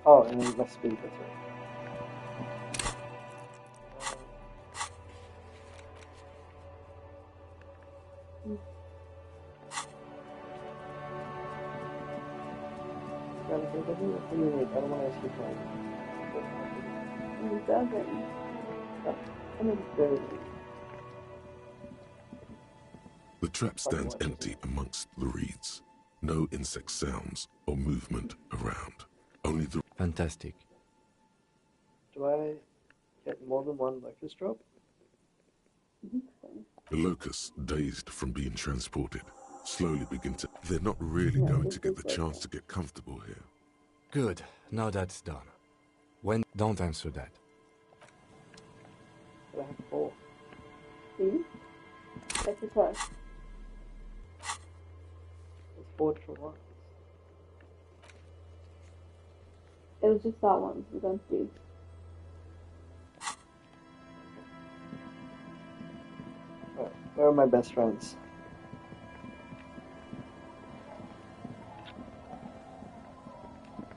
Oh, and then less speed, that's right. I don't want to keep playing. It doesn't. I mean, The trap stands empty amongst the reeds. No insect sounds or movement around. Only the... Fantastic. Do I get more than one locust drop? The locusts, dazed from being transported, slowly begin to... They're not really going to get the chance to get comfortable here. Good. Now that's done. When... Don't answer that. But I have 4. See? That's the plus. It's 4 different ones. It was just that one. We're going to see. Alright, where are my best friends?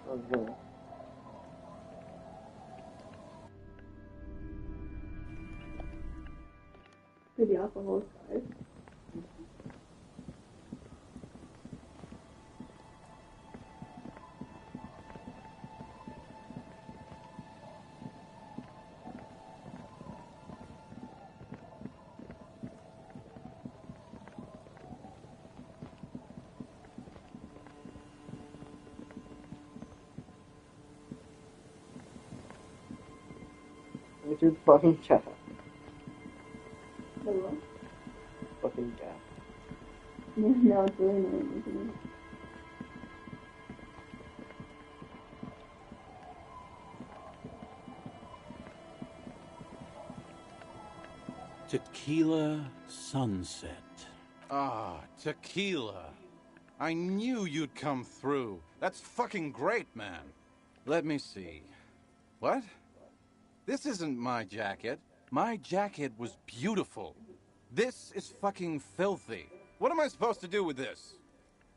Oh, here. Pretty alcohol guys. do the fucking cat. The what? Fucking cat. No, it's really annoying, isn't it? Tequila sunset. Ah, tequila. I knew you'd come through. That's fucking great, man. Let me see. What? This isn't my jacket. My jacket was beautiful. This is fucking filthy. What am I supposed to do with this?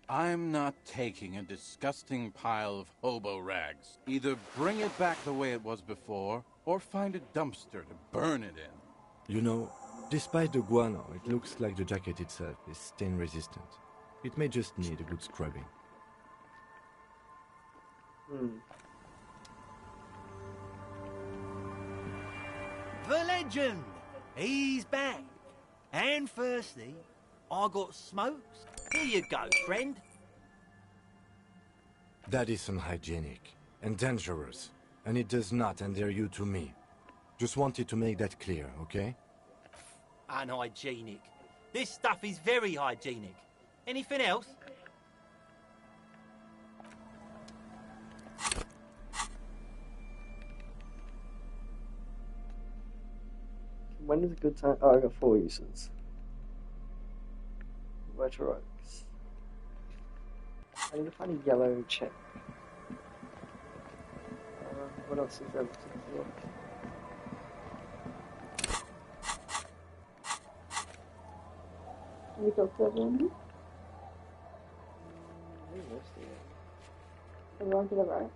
I'm not taking a disgusting pile of hobo rags. Either bring it back the way it was before, or find a dumpster to burn it in. You know, despite the guano, it looks like the jacket itself is stain resistant. It may just need a good scrubbing. The legend! He's back. And firstly, I got smokes. Here you go, friend. That is unhygienic and dangerous, and it does not endear you to me. Just wanted to make that clear, okay? Unhygienic. This stuff is very hygienic. Anything else? When is a good time? Oh, I got 4 uses. Retro Oaks. I need to find a yellow check. What else is there? We got 7. Everyone to the right.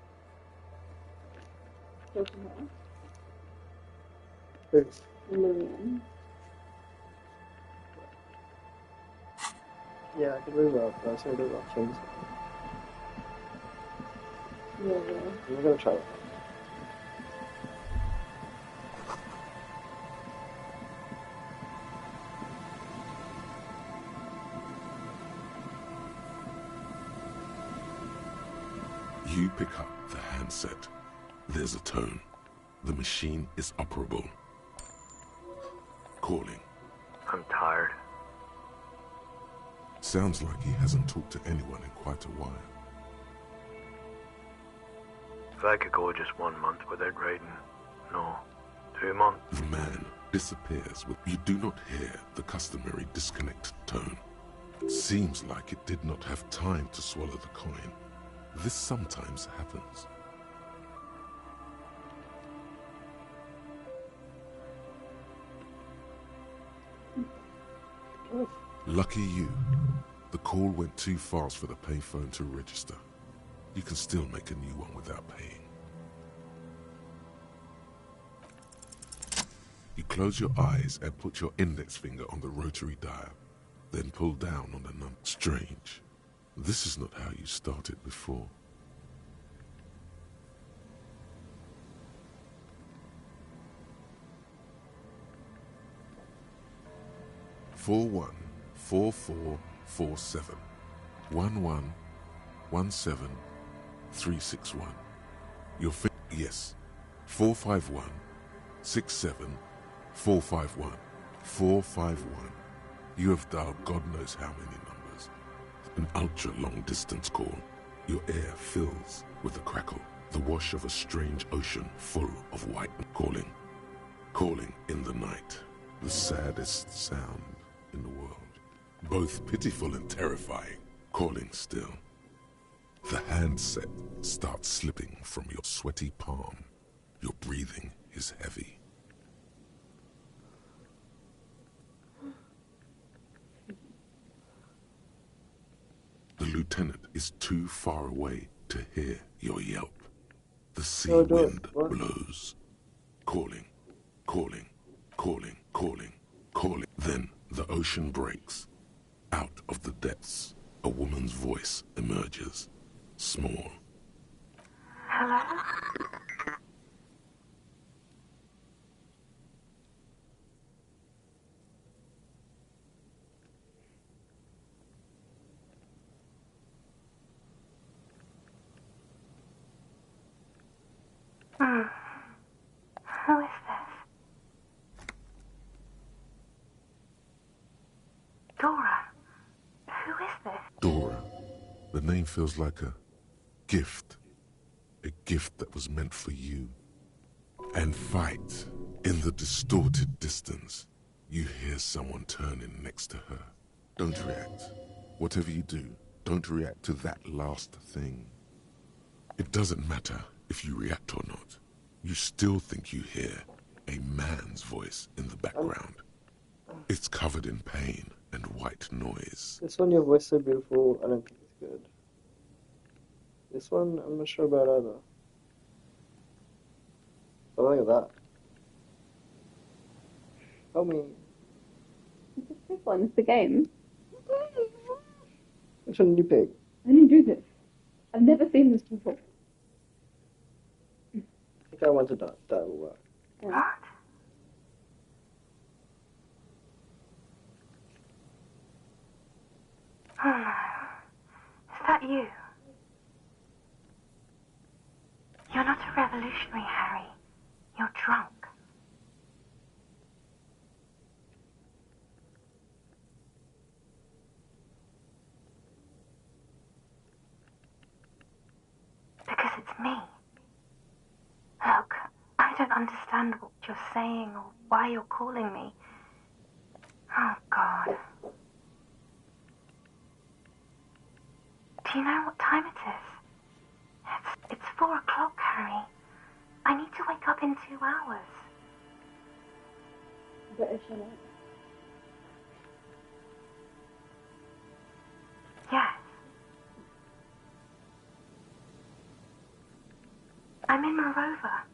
Go from here. Elysium. Yeah, I could move up, but I still do options. Yeah. I'm gonna try it. You pick up the handset. There's a tone. The machine is operable. Calling. I'm tired. Sounds like he hasn't talked to anyone in quite a while. If I could go just 1 month without writing, no, 2 months. The man disappears with you do not hear the customary disconnect tone. Seems like it did not have time to swallow the coin. This sometimes happens. Lucky you. The call went too fast for the payphone to register. You can still make a new one without paying. You close your eyes and put your index finger on the rotary dial, then pull down on the number. Strange. This is not how you started before. Four 4447 1117361. Your yes. 451 67 451 451. You have dialed God knows how many numbers. An ultra long distance call. Your air fills with a crackle, the wash of a strange ocean full of white calling. Calling in the night. The saddest sound in the world. Both pitiful and terrifying. Calling still. The handset starts slipping from your sweaty palm. Your breathing is heavy. The lieutenant is too far away to hear your yelp. The sea wind blows. Calling, calling, calling, calling, calling. Then the ocean breaks. Out of the depths, a woman's voice emerges. Small. Hello? Who is this? pain feels like a gift that was meant for you. And fight. In the distorted distance, you hear someone turning next to her. Don't react. Whatever you do, don't react to that last thing. It doesn't matter if you react or not. You still think you hear a man's voice in the background. It's covered in pain and white noise. This one, your voice so beautiful, I don't think it's good. This one, I'm not sure about either. Something like that. Help me. This one, it's the game. Which one did you pick? I didn't do this. I've never seen this before. I think I want to die will work. Yeah. Oh no. Is that you? You're not a revolutionary, Harry. You're drunk. Because it's me. Look, I don't understand what you're saying or why you're calling me. Oh, God. Do you know what time it is? It's 4 o'clock, Harry. I need to wake up in 2 hours. British, isn't it? Yes. I'm in Morova,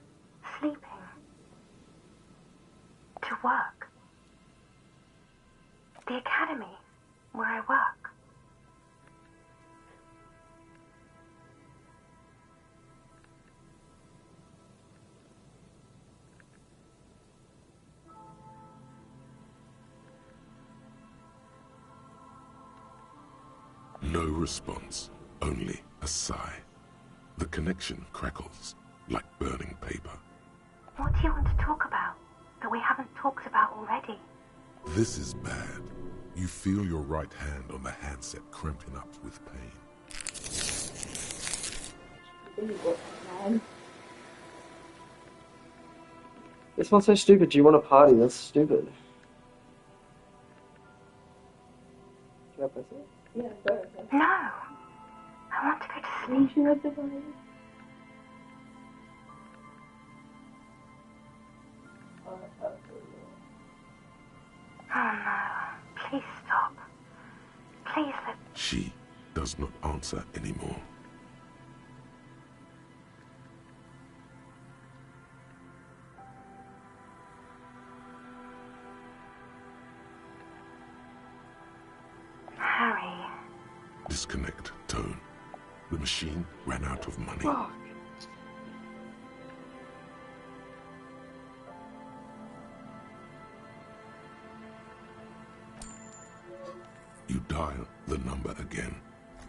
sleeping. To work. The academy, where I work. No response, only a sigh. The connection crackles like burning paper. What do you want to talk about that we haven't talked about already? This is bad. You feel your right hand on the handset cramping up with pain. This one's so stupid. Do you want a party? That's stupid. Can I press it? Yeah, go. No. I want to go to sleep. You have the one. Oh no. Please stop. Please let... She does not answer anymore. Harry. Disconnect tone. The machine ran out of money. Fuck. You dial the number again.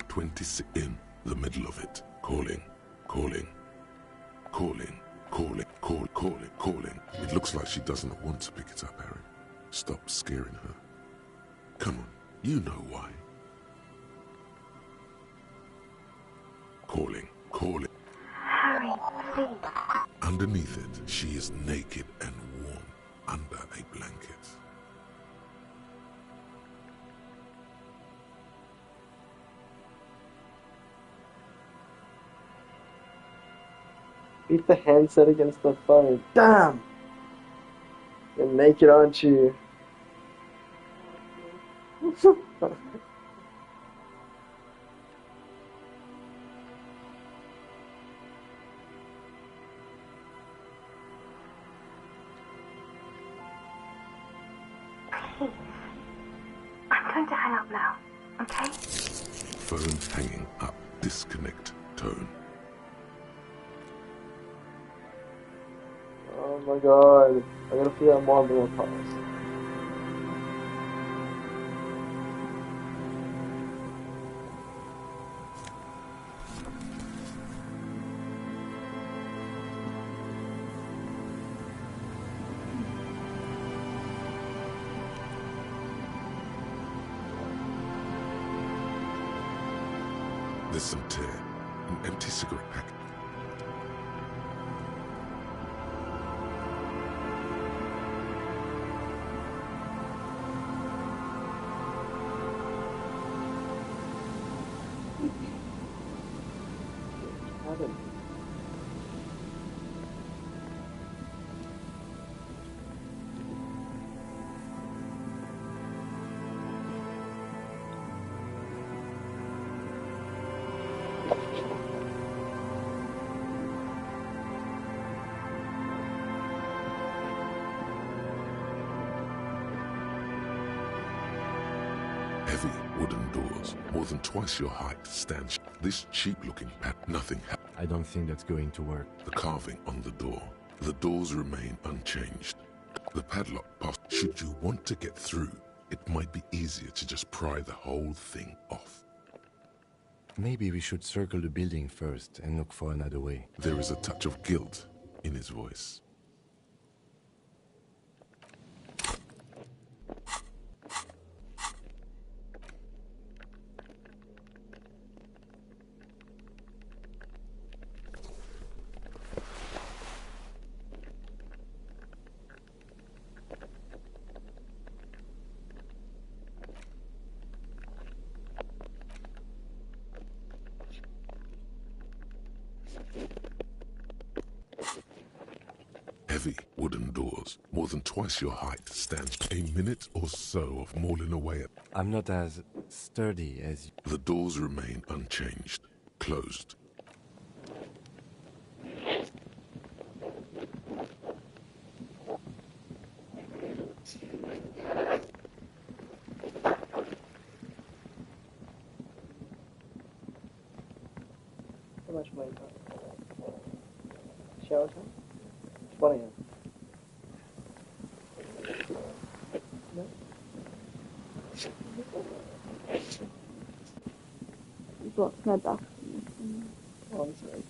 26 in the middle of it. Calling, calling, calling, calling, calling. It looks like she doesn't want to pick it up, Harry. Stop scaring her. Come on, you know why. Calling, calling. Harry, please. Underneath it, she is naked and warm under a blanket. Beat the handset against the phone. Damn! You're naked, aren't you? Please. I'm going to hang up now, okay? Phone hanging up. Disconnect tone. Oh my god. I gotta figure out more about my parts. The There's some tear. An empty cigarette packet. Heavy wooden doors, more than twice your height, stand. This cheap-looking pad, nothing. I don't think that's going to work. The carving on the door. The doors remain unchanged. The padlock passed. Should you want to get through, it might be easier to just pry the whole thing off. Maybe we should circle the building first and look for another way. There is a touch of guilt in his voice. Heavy wooden doors, more than twice your height, stand a minute or so of mauling away at. I'm not as sturdy as you. The doors remain unchanged, closed. How much money? Shower time? 20. No? Got my back. Oh, I'm sorry.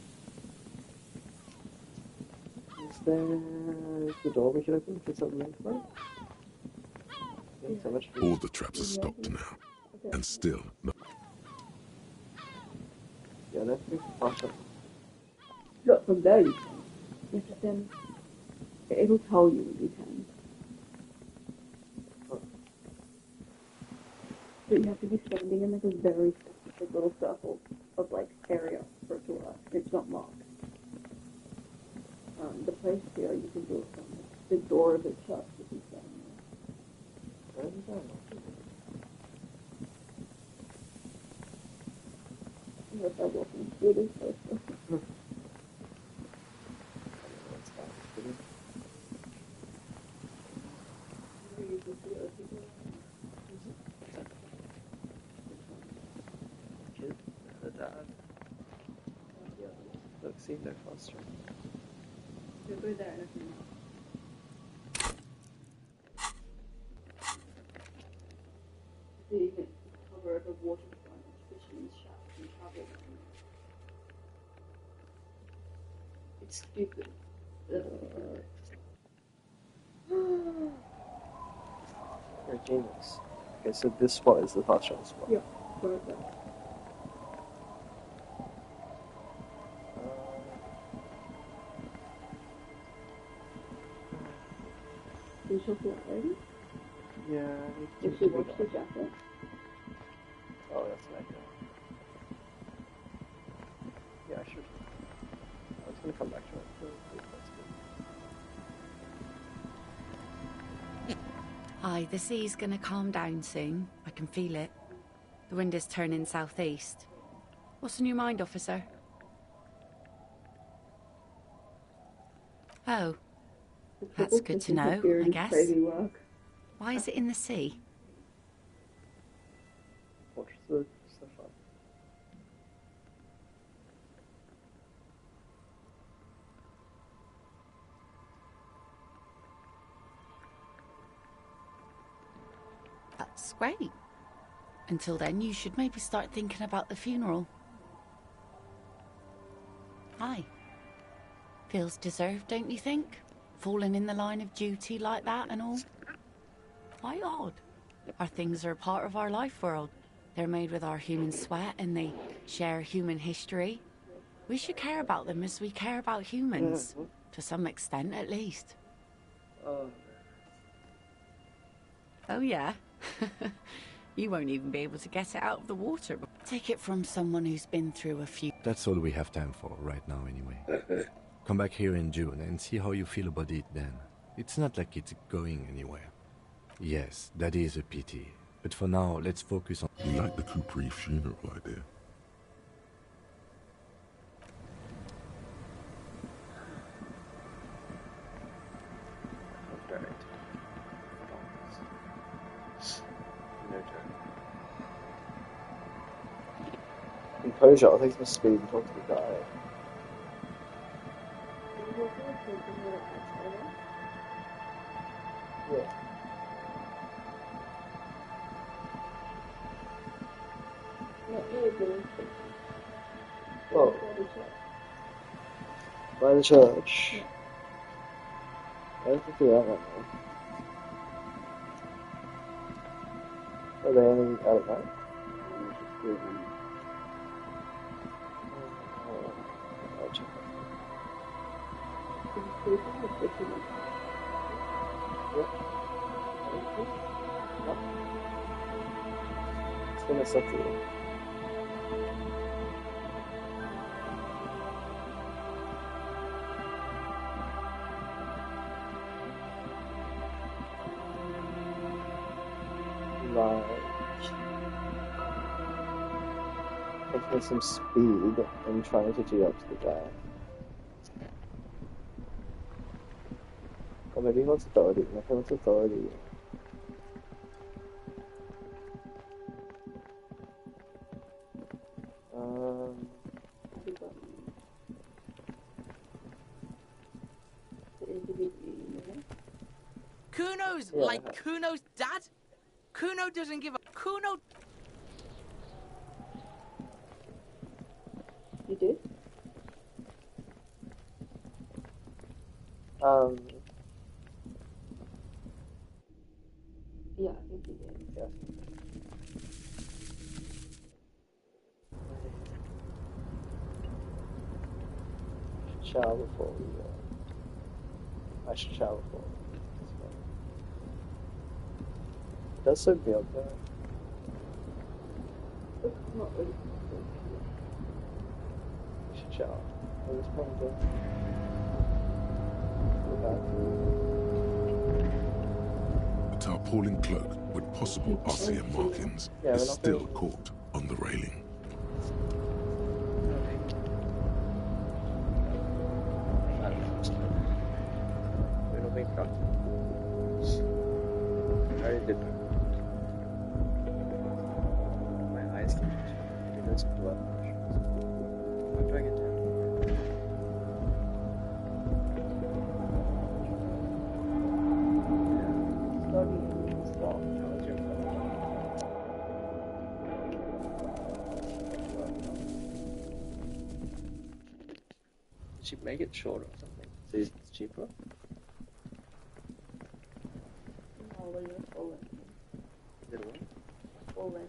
Is the door we can open for something in front? So much for All the traps are stopped now, and still no. Yeah, that's pretty awesome. Look, from there you can. Yes, but then it'll tell you when you can. But you have to be standing in like a very specific little circle of like area for it to work. It's not marked. The place here you can do it from the door of it shuts. You can stand there. Where is that? Unless I walk through this place. Kid, the dad. Look, see, no foster. You'll go there in a few minutes. The cover of a waterfront, fisherman's shack, and travel. It's stupid. You're a genius. Okay, so this spot is the fast travel spot. Yeah, right there. Can you check that lady? Yeah. Did she wash the jacket? Oh, that's an echo. Yeah, I should. I was gonna come back to it. Aye, the sea's gonna calm down soon. I can feel it. The wind is turning southeast. What's on your mind, officer? Oh, that's good to know, I guess. Why is it in the sea? Watch the stuff up. That's great. Until then, you should maybe start thinking about the funeral. Aye. Feels deserved, don't you think? Falling in the line of duty like that and all. Why odd? Our things are a part of our life world. They're made with our human sweat and they share human history. We should care about them as we care about humans. To some extent, at least. Oh, yeah? You won't even be able to get it out of the water. Take it from someone who's been through a few... That's all we have time for right now anyway. Come back here in June and see how you feel about it then. It's not like it's going anywhere. Yes, that is a pity. But for now, let's focus on... You like the Capri funeral idea? Composure, I'll take some speed and talk to the guy. Yeah. Oh. By the church. I don't think we're out right now. Are they any out at night? I'll check that. It's gonna suck you. Like, taking some speed and trying to G up to the guy. Or maybe he wants authority. Maybe he wants authority. Kuno's Yeah. like Kuno's dad? Kuno doesn't give a... Kuno... You did? Yeah, I think you did. Yeah. Shower before we I should shower before. It does so build though. It's not really. We should shower. I was probably A tarpaulin cloak with possible RCM markings Yeah, is we're not still going- caught on the railing. We're not being productive. I already did that. My eyes keep itching. Maybe there's blood. How do I get down? How is your Did she make it shorter or something? So it's cheaper? Is it what?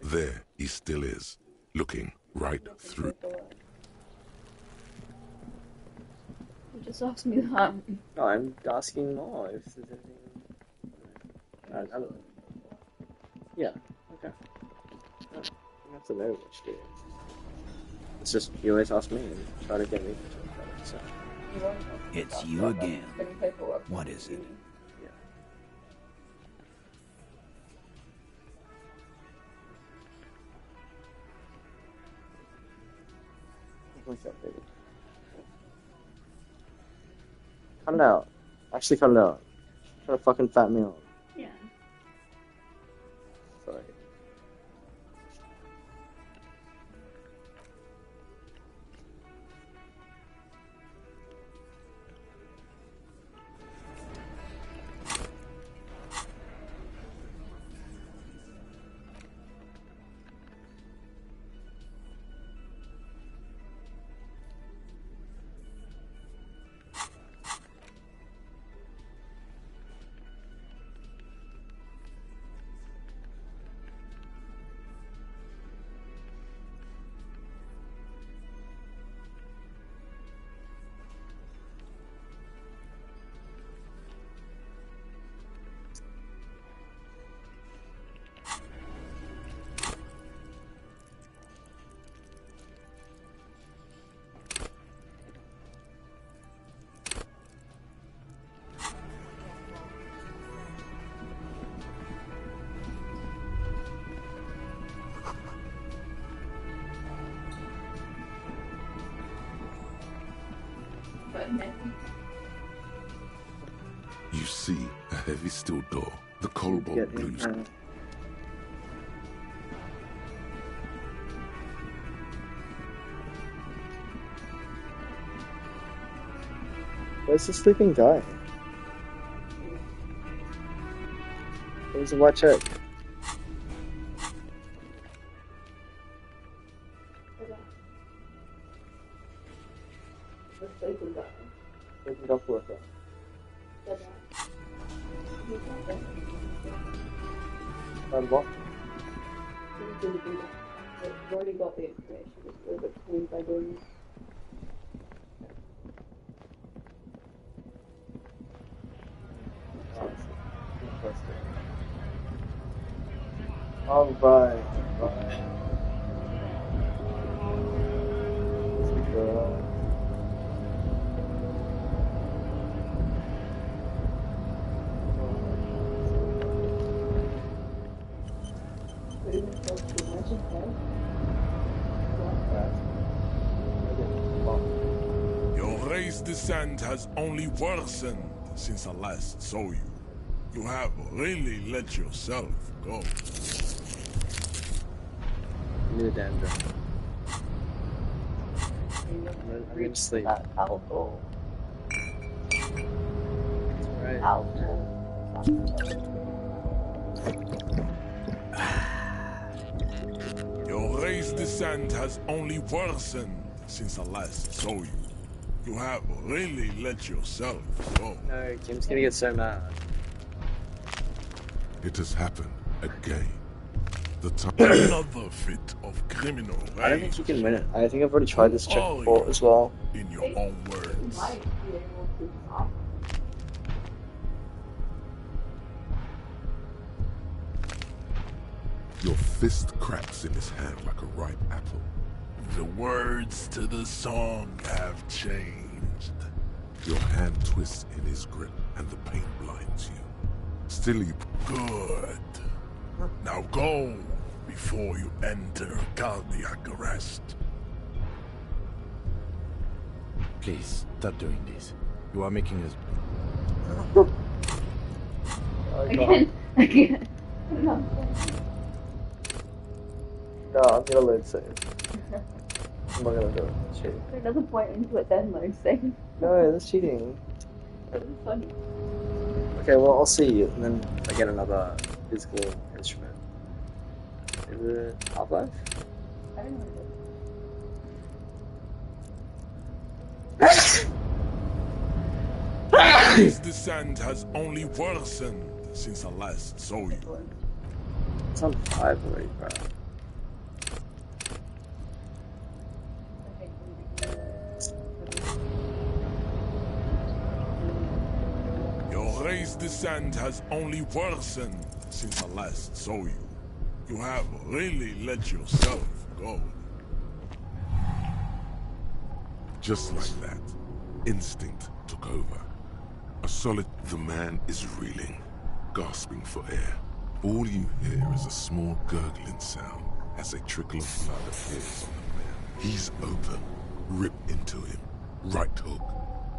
There he still is, looking right through. You just asked me that. No, I'm asking more if there's anything. I don't know. Yeah, okay. I don't have to know what you do. It's just, you always ask me and try to get me to talk about it, so. It's you again. What is it? Yeah. What's up, baby? Cut it out. Actually, cut it out. Try to fucking fat me up. Yeah. Sorry. You see a heavy steel door. The cobalt blues. Where's the sleeping guy? Where's the white shirt? Sleeping dog worker. What? We've already got the information. It's a little bit confused by doing this. Oh, right. Your race descent has only worsened since I last saw you. You have really let yourself go. New danger. I'm going to sleep. Alcohol. That's right. Your race descent has only worsened since I last saw you. You have really let yourself go. No, Kim's gonna get so mad. It has happened again. The time another fit of criminal. I don't think you can win it. I think I've already tried this check before as well. In your own words. Your fist cracks in his hand like a ripe apple. The words to the song have changed. Your hand twists in his grip and the pain blinds you. Still you... Good. Now go before you enter cardiac arrest. Please, stop doing this. You are making us... Again. No, I'm gonna load save. I'm not gonna do it. It's cheating. There's another point into it then, though, save. No, that's cheating. That was funny. Okay, well, I'll see you, and then I get another physical instrument. Is it Half-Life? I don't know. His descent has only worsened since I last saw you. It's on 5 already, bro. Your race descent has only worsened since I last saw you. You have really let yourself go. Just like that, instinct took over. A solid... The man is reeling, gasping for air. All you hear is a small gurgling sound as a trickle of blood appears on the man. He's open. Rip into him. Right hook.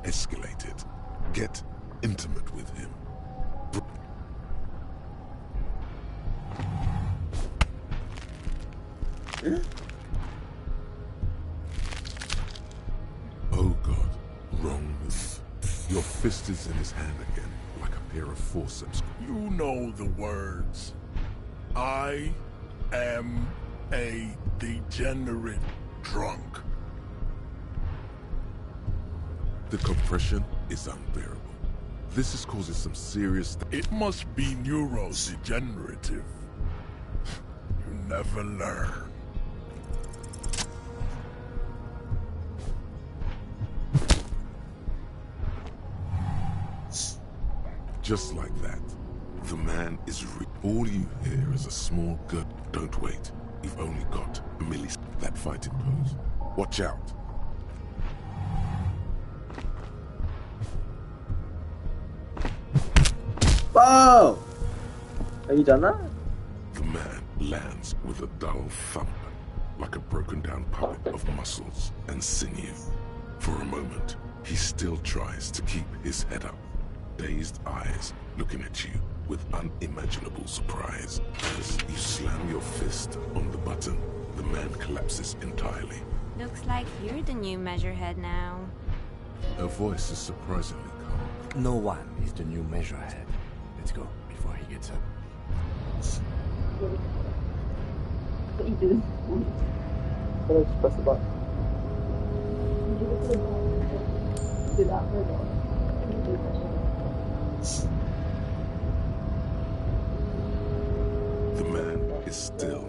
Escalate it. Get intimate with him. Oh God, wrong move. Your fist is in his hand again, like a pair of forceps. You know the words. I am a degenerate drunk. The compression is unbearable. This is causing some serious... It must be neurodegenerative. You never learn. Just like that, the man is all you hear is a small gut. Don't wait. You've only got a millisecond. That fighting pose. Watch out. Whoa! Have you done that? The man lands with a dull thump, like a broken down puppet of muscles and sinew. For a moment, he still tries to keep his head up, dazed eyes looking at you with unimaginable surprise. As you slam your fist on the button, the man collapses entirely. Looks like you're the new measurehead now. Her voice is surprisingly calm. No one is the new measurehead. Let's go before he gets up. What you do? But I just press the button. Do that for a dog. The man is still.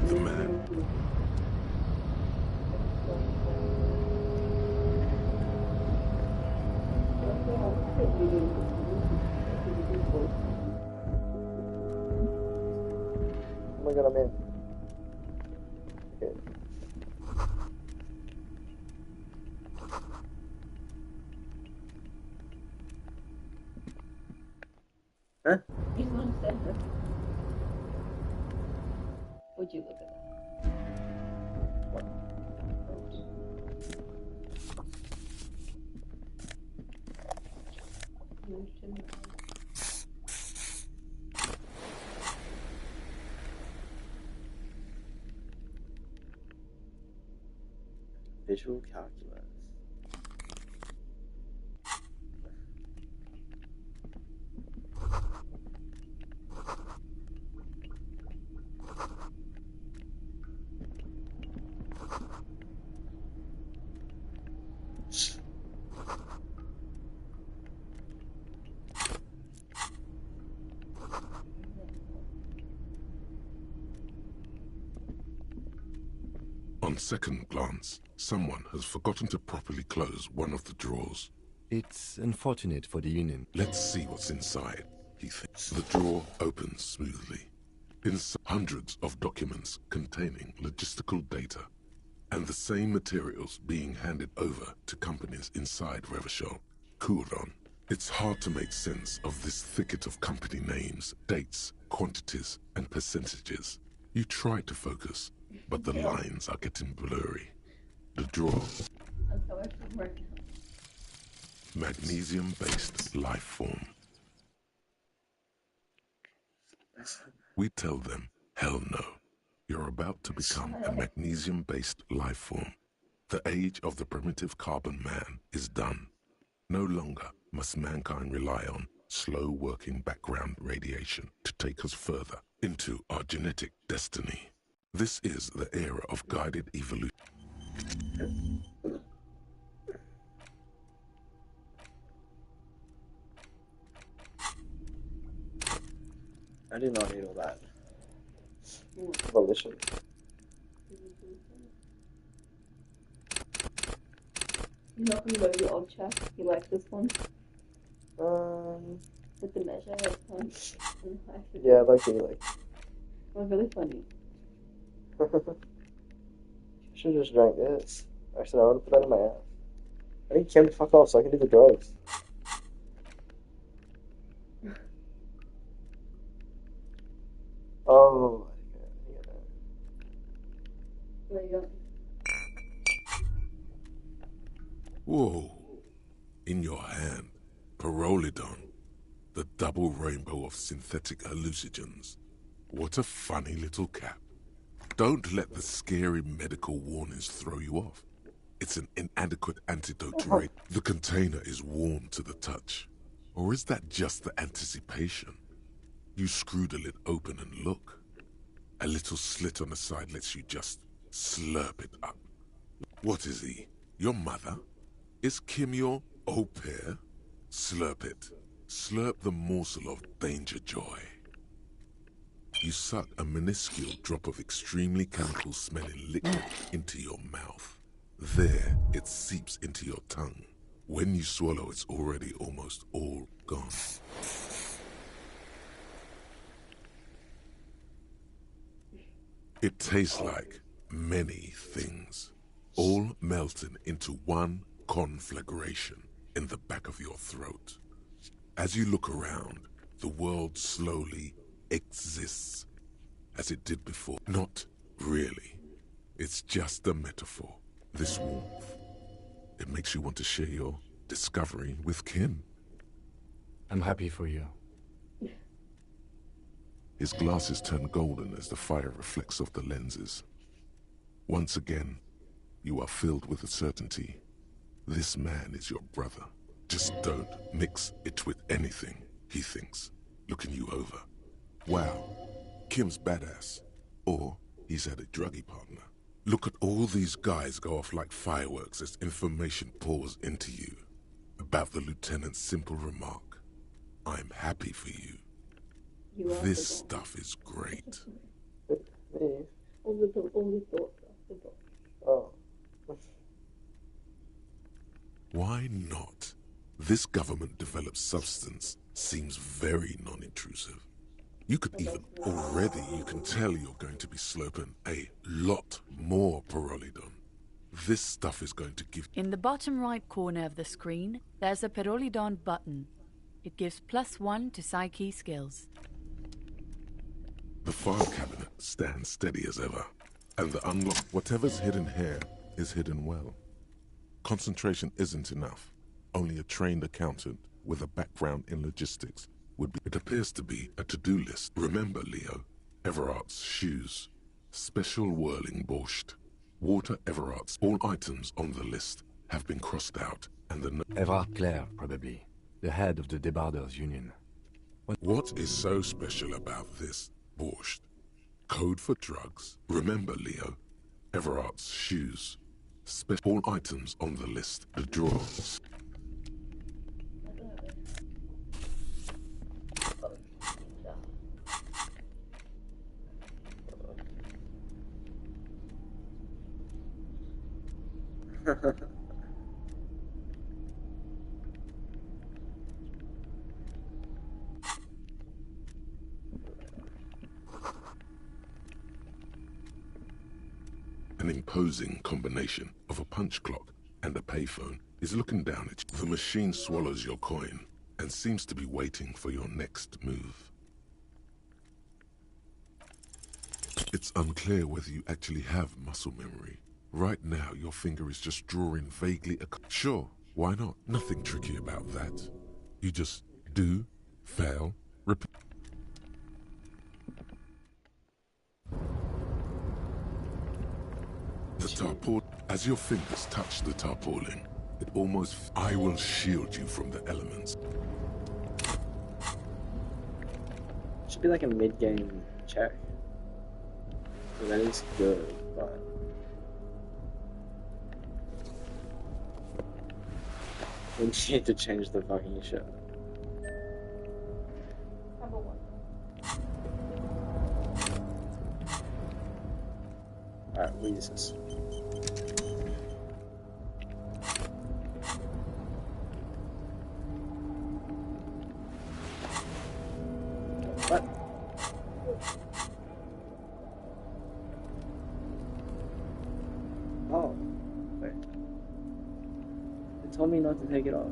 The man. Oh my god, I'm in. Okay. Huh? You want to say that? Would you look at that? What? Visual calculus. On second glance, someone has forgotten to properly close one of the drawers. It's unfortunate for the Union. Let's see what's inside, he thinks. The drawer opens smoothly. Inside, hundreds of documents containing logistical data and the same materials being handed over to companies inside Revachol. Couron. It's hard to make sense of this thicket of company names, dates, quantities, and percentages. You try to focus, but the lines are getting blurry. The drawer. That's how I should work. Magnesium-based life form. We tell them, hell no. You're about to become a magnesium-based life form. The age of the primitive carbon man is done. No longer must mankind rely on slow-working background radiation to take us further into our genetic destiny. This is the era of guided evolution. I do not need all that. Volition. You know from the old chap, he liked this one. With the measure one. Yeah, like it. It was really funny. Should have just drank this. Actually, I want to put that in my ass. I need Kim to fuck off so I can do the drugs. Oh, There you go. Whoa. In your hand, Pyrrolidon, the double rainbow of synthetic hallucinogens. What a funny little cap. Don't let the scary medical warnings throw you off. It's an inadequate antidote to rape. The container is warm to the touch. Or is that just the anticipation? You screw the lid open and look. A little slit on the side lets you just slurp it up. What is he? Your mother? Is Kim your au pair? Slurp it. Slurp the morsel of danger joy. You suck a minuscule drop of extremely chemical-smelling liquid into your mouth. There, it seeps into your tongue. When you swallow, it's already almost all gone. It tastes like many things, all melting into one conflagration in the back of your throat. As you look around, the world slowly exists as it did before. Not really. It's just a metaphor. This warmth, it makes you want to share your discovery with Kim. I'm happy for you. His glasses turn golden as the fire reflects off the lenses. Once again, you are filled with the certainty. This man is your brother. Just don't mix it with anything, he thinks, looking you over. Wow, Kim's badass. Or he's had a druggy partner. Look at all these guys go off like fireworks as information pours into you. About the lieutenant's simple remark, I'm happy for you. This stuff is great. Oh. Why not? This government-developed substance seems very non-intrusive. You can tell you're going to be slurping a lot more Pyrrolidon. This stuff is going to give... In the bottom right corner of the screen, there's a Pyrrolidon button. It gives +1 to Psyche skills. The file cabinet stands steady as ever, and the unlock, whatever's hidden here, is hidden well. Concentration isn't enough. Only a trained accountant with a background in logistics would be. It appears to be a to-do list. Remember, Leo, Everart's shoes, special whirling borscht, water Everart's. All items on the list have been crossed out, and the... Everard Clare, probably. The head of the Debarders Union. What is so special about this borscht? Code for drugs. Remember, Leo, Everart's shoes. All items on the list. The drawers. An imposing combination of a punch clock and a payphone is looking down at you. The machine swallows your coin and seems to be waiting for your next move. It's unclear whether you actually have muscle memory. Right now, your finger is just drawing vaguely a... Sure, why not? Nothing tricky about that. You just do, fail, repeat. The tarpaulin, as your fingers touch the tarpaulin, it almost... I will shield you from the elements. Should be like a mid-game check. Well, that is good, but... we need to change the fucking shit. Alright, we'll use this. What? Oh, wait. It told me not to take it off.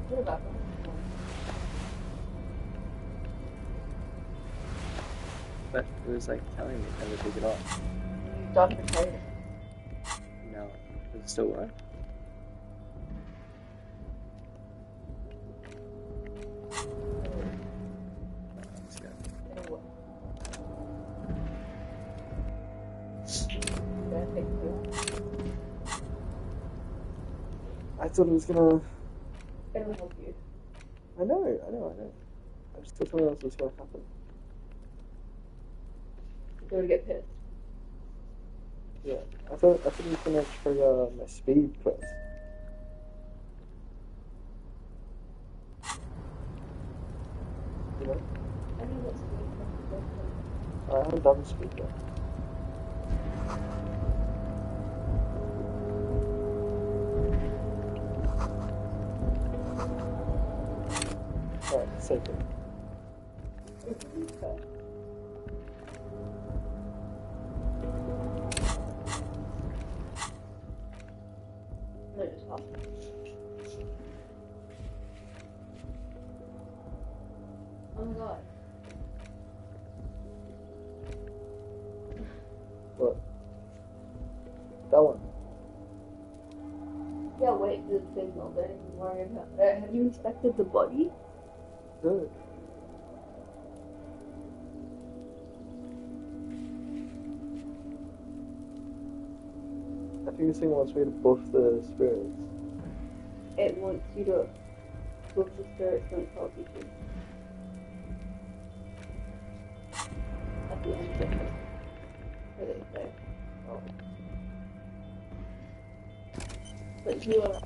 What about that? But it was like telling me never to take it off. You've done the code. No. Does it still work? I thought it was gonna... It'll help you. I know. I just thought something else was gonna happen. You're gonna get pissed. Yeah, I thought it was gonna trigger my speed quest. You know? I mean, what's the I haven't done speed yet. Alright, save it. No, just hop. Oh my god. What? That one. Yeah, wait, the signal. Don't even worry about that. Have you inspected the body? Good. I think this thing wants me to buff the spirits. It wants you to buff the spirits when it tells you to. At the end of it. What did it say? Oh. But you are